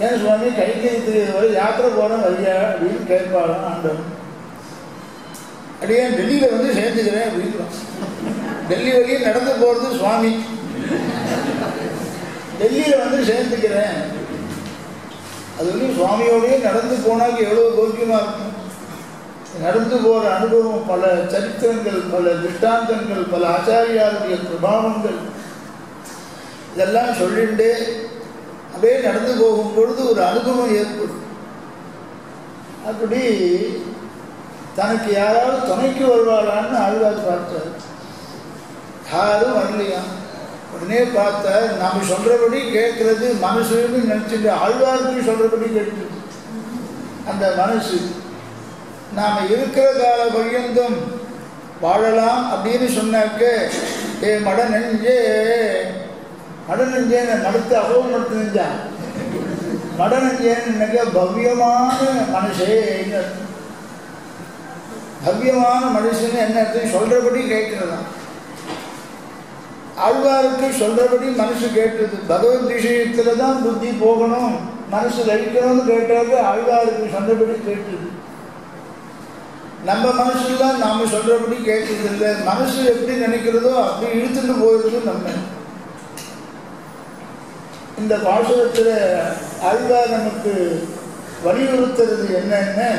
ஏன் சுவாமி கைங்கரியத்துக்கு வரை யாத்திரை போகிறோம் வரியா அப்படின்னு கேட்பாரான் ஆண்டவன். அப்படியே டெல்லியில் வந்து சேர்ந்துக்கிறேன் அப்படின்றான். டெல்லி வழியே நடந்து போகிறது சுவாமி, டெல்லியில் வந்து சேர்ந்துக்கிறேன். அது வந்து சுவாமியோடையே நடந்து போனாக்க எவ்வளோ போக்கியமாக இருக்கும். நடந்து போகிற அனுபவம், பல சரித்திரங்கள், பல திஷ்டாந்தங்கள், பல ஆச்சாரியாருடைய பிரபாவங்கள், இதெல்லாம் சொல்லிட்டு அப்படியே நடந்து போகும் பொழுது ஒரு அனுபவம் ஏற்படும். அப்படி தனக்கு யாராவது துணைக்கு வருவாளான்னு ஆழ்வார் பார்த்தார். யாரும் வரலையா. உடனே பார்த்தார், நம்ம சொல்கிறபடி கேட்கறது மனசுன்னு நினச்சிட்டு ஆழ்வாருக்கு சொல்கிறபடி கேட்குது அந்த மனசு. நாம் இருக்கிற கால பர்யந்தம் வாழலாம் அப்படின்னு சொன்னாக்க, ஏ மட நெஞ்சே, மட நெஞ்சேன்னு மடுத்து அகோம் மடுத்து நெஞ்சா, மட நெஞ்சேன்னு பவ்யமான மனசே, பவ்யமான மனுஷன்னு என்ன அர்த்தம்? சொல்கிறபடி கேட்கறதான். ஆழ்வாருக்கு சொல்கிறபடி மனசு கேட்டது. பகவத் விஷயத்தில் தான் புத்தி போகணும், மனசு லயிக்கணும்னு கேட்டாக்க ஆழ்வாருக்கு சொன்னபடி கேட்டது. நம்ம மனசுலாம் நாம் சொல்கிறபடி கேட்கறது இல்லை. மனசு எப்படி நினைக்கிறதோ அப்படி இழுத்துட்டு போயிடுது நம்ம. இந்த பாசுரத்தில் ஆழ்வார் நமக்கு வலியுறுத்துறது என்னன்னு,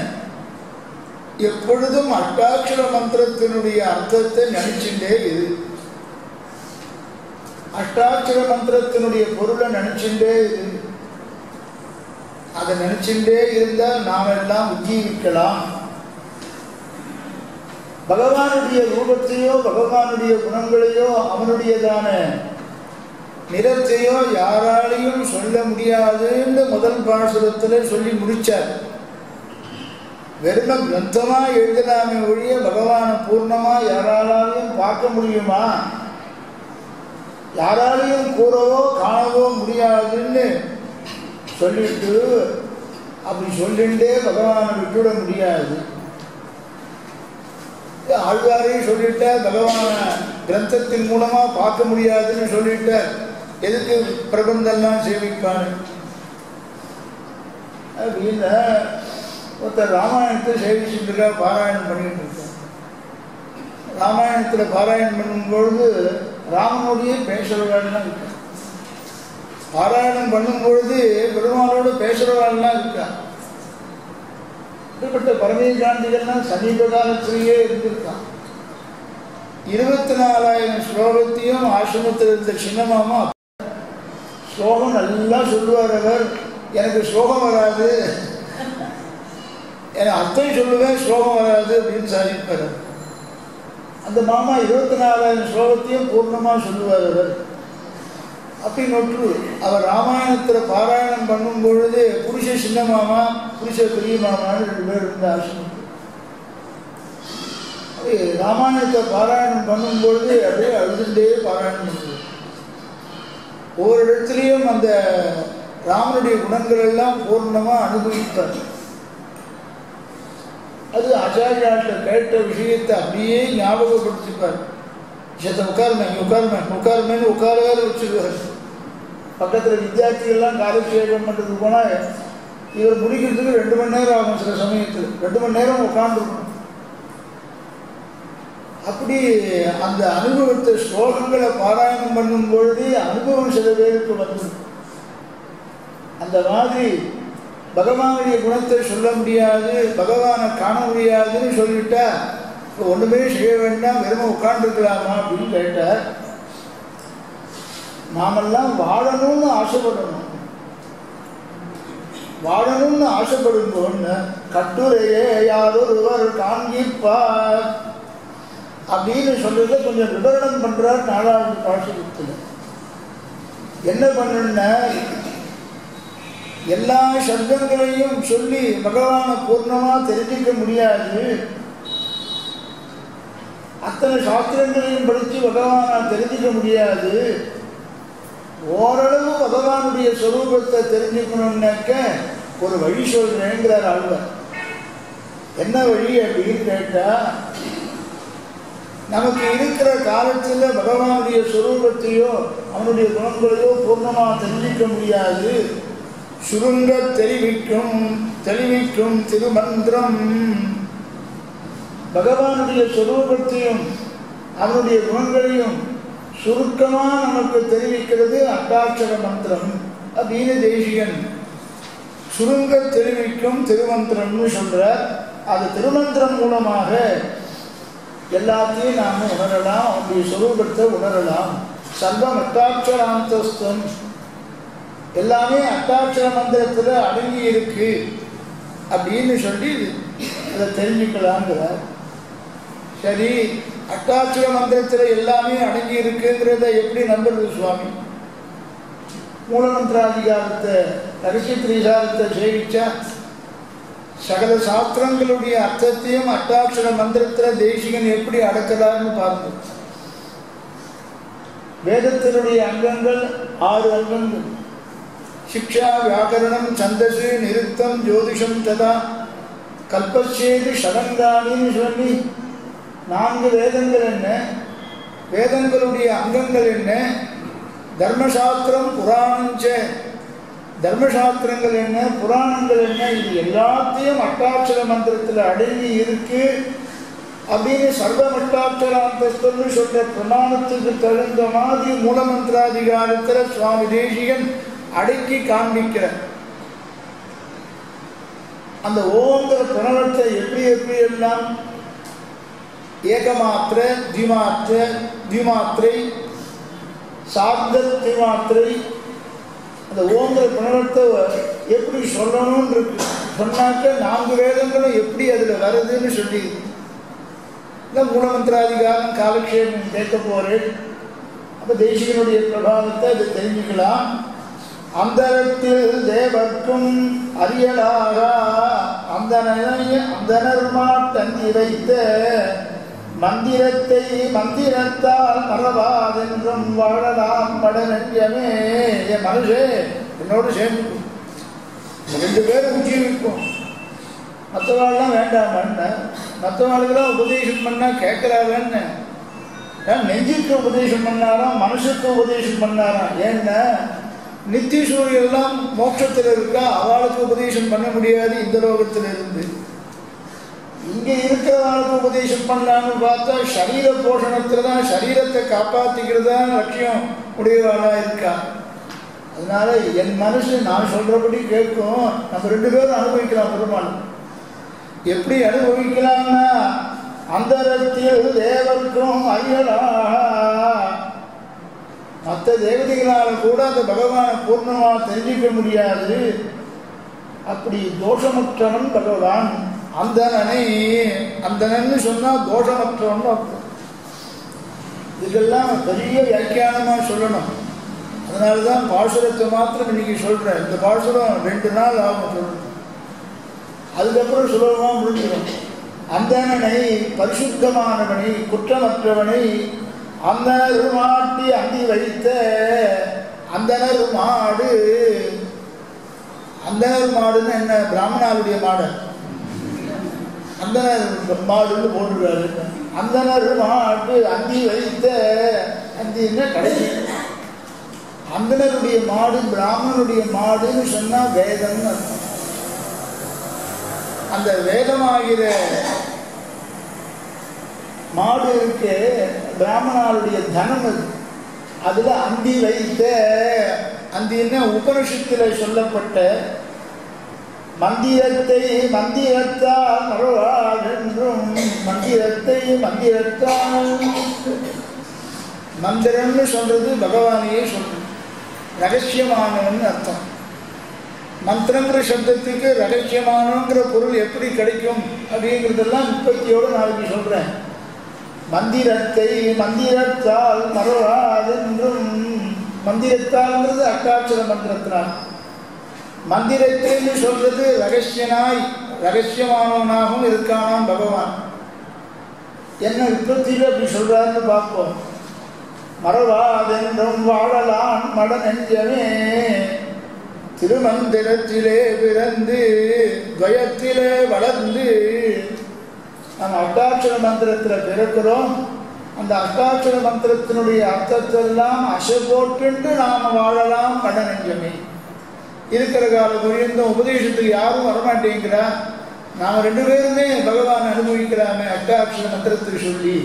எப்பொழுதும் அஷ்டாட்சர மந்திரத்தினுடைய அர்த்தத்தை நினைச்சுட்டே இரு. அஷ்டாட்சர மந்திரத்தினுடைய பொருளை நினைச்சுட்டே இரு. அதை நினைச்சுட்டே இருந்தால் நாம் எல்லாம் உஜ்ஜீவிக்கலாம். பகவானுடைய ரூபத்தையோ பகவானுடைய குணங்களையோ அவனுடையதான நிறத்தையோ யாராலையும் சொல்ல முடியாதுன்னு முதல் பாசுரத்தில் சொல்லி முடிச்சார். வெறும கிரந்தமாக எழுதலாமே ஒழிய பகவானை பூர்ணமாக யாராலையும் பார்க்க முடியுமா, யாராலையும் கூறவோ காணவோ முடியாதுன்னு சொல்லிட்டு, அப்படி சொல்லிண்டே பகவானை விட்டுவிட முடியாது. ஆழ்வாரையும் சொல்லிட்டார், பகவான கிரந்தத்தின் மூலமாக பார்க்க முடியாதுன்னு சொல்லிட்டார். எதுக்கு பிரபந்தெல்லாம் சேவிப்பான் அப்படின்னா, ஒருத்தர் ராமாயணத்தை சேவிச்சுட்டு இருக்கா, பாராயணம் பண்ணிட்டு இருக்கார். ராமாயணத்தில் பாராயணம் பண்ணும்பொழுது ராமனோடையே பேசுகிறவாள்லாம் இருக்கா. பாராயணம் பண்ணும்பொழுது பெருமாளோடு பேசுகிறவாள்லாம் இருக்கா. இப்படிப்பட்ட பரமேகாந்திகள்லாம் சமீப காலத்திலேயே இருந்திருக்கான். 24,000 ஸ்லோகத்தையும் ஆசிரமத்தில் இருந்த சின்னமாமா ஸ்லோகம் நல்லா சொல்லுவார். அவர் எனக்கு ஸ்லோகம் வராது, எனக்கு அர்த்தம் சொல்லுவேன், ஸ்லோகம் வராது அப்படின்னு சாதிப்பார். அந்த மாமா 24,000 ஸ்லோகத்தையும் பூர்ணமாக சொல்லுவார் அவர். அப்படி நொற்று அவர் ராமாயணத்தில் பாராயணம் பண்ணும் பொழுது புருஷ சின்ன மாமா, புருஷ பெரிய மாமான்னு 2 பேர் இருந்த ஆசிரமத்தில். ராமாயணத்தை பாராயணம் பண்ணும் பொழுது அப்படியே அழுதுண்டே பாராயணம் பண்ணுவார். ஒவ்வொரு இடத்துலையும் அந்த ராமனுடைய குணங்கள் எல்லாம் பூர்ணமாக அனுபவிப்பார். அது ஆச்சாரியாட்ட கேட்ட விஷயத்தை அப்படியே ஞாபகப்படுத்திப்பார். விஷயத்தை உட்காருமேன்னு உட்கார வச்சுருவார். பக்கத்தில் வித்தியார்த்திகள்லாம் காலக்ஷேபம் பண்ணுறதுக்கு போனால் இவர் முடிக்கிறதுக்கு 2 மணி நேரம் ஆகும். சில சமயத்தில் 2 மணி நேரம் உட்காந்துருக்கணும். அப்படி அந்த அனுபவத்தை ஸ்லோகங்களை பாராயணம் பண்ணும் பொழுது அனுபவம் சில பேருக்கு வந்து அந்த மாதிரி பகவானுடைய குணத்தை சொல்ல முடியாது, பகவானை காண முடியாதுன்னு சொல்லிட்டா இப்போ ஒன்றுமே செய்ய வேண்டாம், வெறும் உட்காந்துருக்கலாமா அப்படின்னு கேட்டார். நாமெல்லாம் வாழணும்னு ஆசைப்படணும். வாழணும்னு ஆசைப்படும் போது கட்டுரையே யாரொருவர் காண்கிப்பார் அப்படின்னு சொல்றத கொஞ்சம் விவரணம் பண்றார் 4வது பாசுரத்தில். என்ன பண்ணுன்னா எல்லா சப்தங்களையும் சொல்லி பகவானை பூர்ணமா தெரிஞ்சிக்க முடியாது. அத்தனை சாஸ்திரங்களையும் படித்து பகவானை தெரிஞ்சிக்க முடியாது. ஓரளவு பகவானுடைய ஸ்வரூபத்தை தெரிஞ்சுக்கணும்னாக்க ஒரு வழி சொல்றேங்கிறார் ஆழ்வார். என்ன வழி அப்படின்னு கேட்டா, நமக்கு இருக்கிற காலத்தில் பகவானுடைய ஸ்வரூபத்தையோ அவனுடைய குணங்களையோ பூர்ணமாக தெரிஞ்சிக்க முடியாது. சுருங்க தெளிவிக்கும் திருமந்திரம், பகவானுடைய ஸ்வரூபத்தையும் அவனுடைய குணங்களையும் சுருக்கமாக நமக்கு தெரிவிக்கிறது அட்டாட்சர மந்திரம் அப்படின்னு தேசிகன் சுருங்க தெரிவிக்கும் திருமந்திரம்னு சொல்றார். அது திருமந்திரம் மூலமாக எல்லாத்தையும் நாம் உணரலாம், அவனுடைய ஸ்வரூபத்தை உணரலாம். சர்வம் அட்டாட்சராந்தஸ்தம், எல்லாமே அட்டாட்சர மந்திரத்தில் அடங்கி இருக்கு அப்படின்னு சொல்லி அதை தெரிஞ்சுக்கலாங்கிறார். சரி, அட்டாட்சர மந்திரத்தில் எல்லாமே அடங்கி இருக்குங்கிறத எப்படி நம்புறது சுவாமி? மூலமந்திராதிகாரத்தை கடைசி திரிகாரத்தை சேவிச்சா சகல சாஸ்திரங்களுடைய அர்த்தத்தையும் அட்டாட்சர மந்திரத்தில் தேசிகன் எப்படி அடக்கிறார்னு பாருங்க. வேதத்தினுடைய அங்கங்கள் 6 அங்கங்கள். சிக்ஷா, வியாக்கரணம், சந்தசு, நிருத்தம், ஜோதிஷம் ததா கல்பச்சேது ஷடங்கானின்னு சொல்லி 4 வேதங்கள் என்ன, வேதங்களுடைய அங்கங்கள் என்ன, தர்மசாஸ்திரம் புராணஞ்ச, தர்மசாஸ்திரங்கள் என்ன, புராணங்கள் என்ன, இது எல்லாத்தையும் அட்டாட்சர மந்திரத்தில் அடங்கி இருக்கு அப்படின்னு சர்வமட்டாட்சராந்தஸ்தம்னு சொல்ற பிரமாணத்துக்கு தகுந்த மாதிரி மூலமந்திராதிகாரத்தில் சுவாமி தேசிகன் அடக்கி காண்பிக்கிறார். அந்த ஓங்கிற பிரணவத்தை எப்படி எல்லாம் ஏகமாத்திர, திமாத்திரை, சார்ந்த திமாத்திரை, அந்த ஓங்கிற பிரணவத்தை எப்படி சொல்லணும்னு இருக்கு. சொன்னாக்க 4 வேதங்களும் எப்படி அதில் வருதுன்னு சொல்லி இந்த மூலமந்திராதிகாரம் காலக்ஷேபம் கேட்க போறேன். அப்போ தேசிகனுடைய பிரபாவத்தை அதை தெரிஞ்சுக்கலாம். அந்தரத்தில் தேவர்க்கும் அறியலாக அந்தனர்மா தங்கி வைத்த மந்திரத்தை மந்திரத்தால் மறவாதென்றும் வாழலாம் படநெஞ்சமே. என் மனுஷே என்னோடு சேர்ந்துக்கும், 2 பேரும் ஜீவிக்கும். மற்றவாள்லாம் வேண்டாமன்னு, மற்றவாளுக்கெல்லாம் உபதேசம் பண்ணா கேட்கிறாங்கன்னு நெஞ்சுக்கு உபதேசம் பண்ணாராம், மனசுக்கு உபதேசம் பண்ணாராம். ஏன்னா நித்திய சூரியெல்லாம் மோட்சத்தில் இருக்கா, அவளுக்கு உபதேசம் பண்ண முடியாது இந்த லோகத்தில் இருந்து. இங்கே இருக்கிறவளுக்கு உபதேசம் பண்ணலான்னு பார்த்தா சரீர போஷணத்தில் தான், சரீரத்தை காப்பாற்றிக்கிறதா லட்சியம் உடையவாளா இருக்கா. அதனால என் மனசு நான் சொல்றபடி கேட்கும். நம்ம 2 பேரும் அனுபவிக்கலாம். பெருமாள் எப்படி அனுபவிக்கலாம்னா, அந்தரத்தில் தேவர்க்கும் அறியலா, மற்ற தேவதைகளால் கூட அந்த பகவானை பூர்ணமாக தெரிஞ்சிக்க முடியாது. அப்படி தோஷமற்றவன் பகவான். அந்தனனை, அந்தனன்னு சொன்னால் தோஷமற்றவன் அர்த்தம். இதெல்லாம் பெரிய வியாக்கியானமாக சொல்லணும். அதனால தான் பாசுரத்தை மாத்திரம் இன்னைக்கு சொல்கிறேன். இந்த பாசுரம் 2 நாள் ஆகும் சொல்லணும், அதுக்கப்புறம் சுலபமாக முடிஞ்சிடும். அந்தனனை, பரிசுத்தமானவனை, குற்றமற்றவனை, அந்தனர் மாட்டி அந்தி வைத்த அந்தனர் மாடு. அந்தனர் மாடுன்னு என்ன? பிராமணாவுடைய மாடு. அந்தனர் மாடுன்னு போட்டுருக்காரு. அந்தனர் மாட்டு அந்தி வைத்த, அந்தின்னா கடைசி. அந்தனருடைய மாடு, பிராமணனுடைய மாடுன்னு சொன்னா வேதம்னு அர்த்தம். அந்த வேதமாகிற மாடு இருக்கு, பிராமணாளுடைய தனம் அது. அதுல அந்தி வைத்த, அந்தின்னா உபனிஷத்தில் சொல்லப்பட்ட மந்திரத்தை மந்திரத்தால் மறவாதென்றும், மந்திரத்தை மந்திரத்தால், மந்திரம்னு சொல்றது பகவானையே சொல்றது, ரகசியமானவன் அர்த்தம். மந்திரங்கிற சப்தத்துக்கு ரகசியமானங்கிற பொருள் எப்படி கிடைக்கும் அப்படிங்கிறதெல்லாம் உற்பத்தியோடு நாளைக்கு சொல்றேன். மந்திரத்தை மந்திரத்தால் மறவாதென்றும், மந்திரத்தால்ங்கிறது அஷ்டாட்சர மந்திரத்தினால், மந்திரத்தைன்னு சொல்றது ரகசியனாய் ரகசியமானவனாகவும் இருக்கானாம் பகவான். என்ன உற்பத்தியில் அப்படி சொல்றாருன்னு பார்ப்போம். மறவாதென்றும் வாழலான் மட நெஞ்சமே, திருமந்திரத்திலே பிறந்து துவயத்திலே வளர்ந்து. நம்ம அஷ்டாட்சர மந்திரத்தில் பிறக்கிறோம். அந்த அஷ்டாட்சர மந்திரத்தினுடைய அர்த்தத்தெல்லாம் அசை போட்டு நாம் வாழலாம் மட நெஞ்சமே. இருக்கிற கால பரியந்தம் உபதேசத்துக்கு யாரும் வரமாட்டேங்கிறா. நாம் 2 பேருமே பகவான் அனுபவிக்கிறாமே அஷ்டாட்சர மந்திரத்துக்கு சொல்லி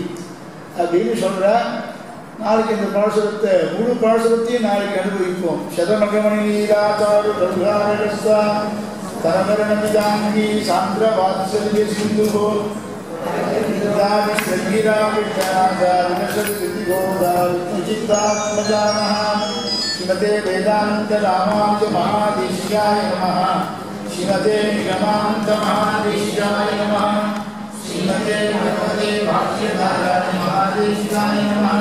அப்படின்னு சொல்கிறா. நாளைக்கு இந்த பாசுரத்தை, முழு பாசுரத்தையும் நாளைக்கு அனுபவிப்போம். சதமகமணி நீராதாரு பிரகாரஸ்தா தரமரணமிதாங்கி சாந்திர வாத்சல்ய சிந்துகோ ஸ்ரீமதே வேதாந்த ராமானுஜ மகாதேசிகாய நமः. ஸ்ரீமதே நிகமாந்த மகாதேசிகாய நமः. ஸ்ரீமதே பகவதே பாக்யதாராய மகாதேசிகாய நமः.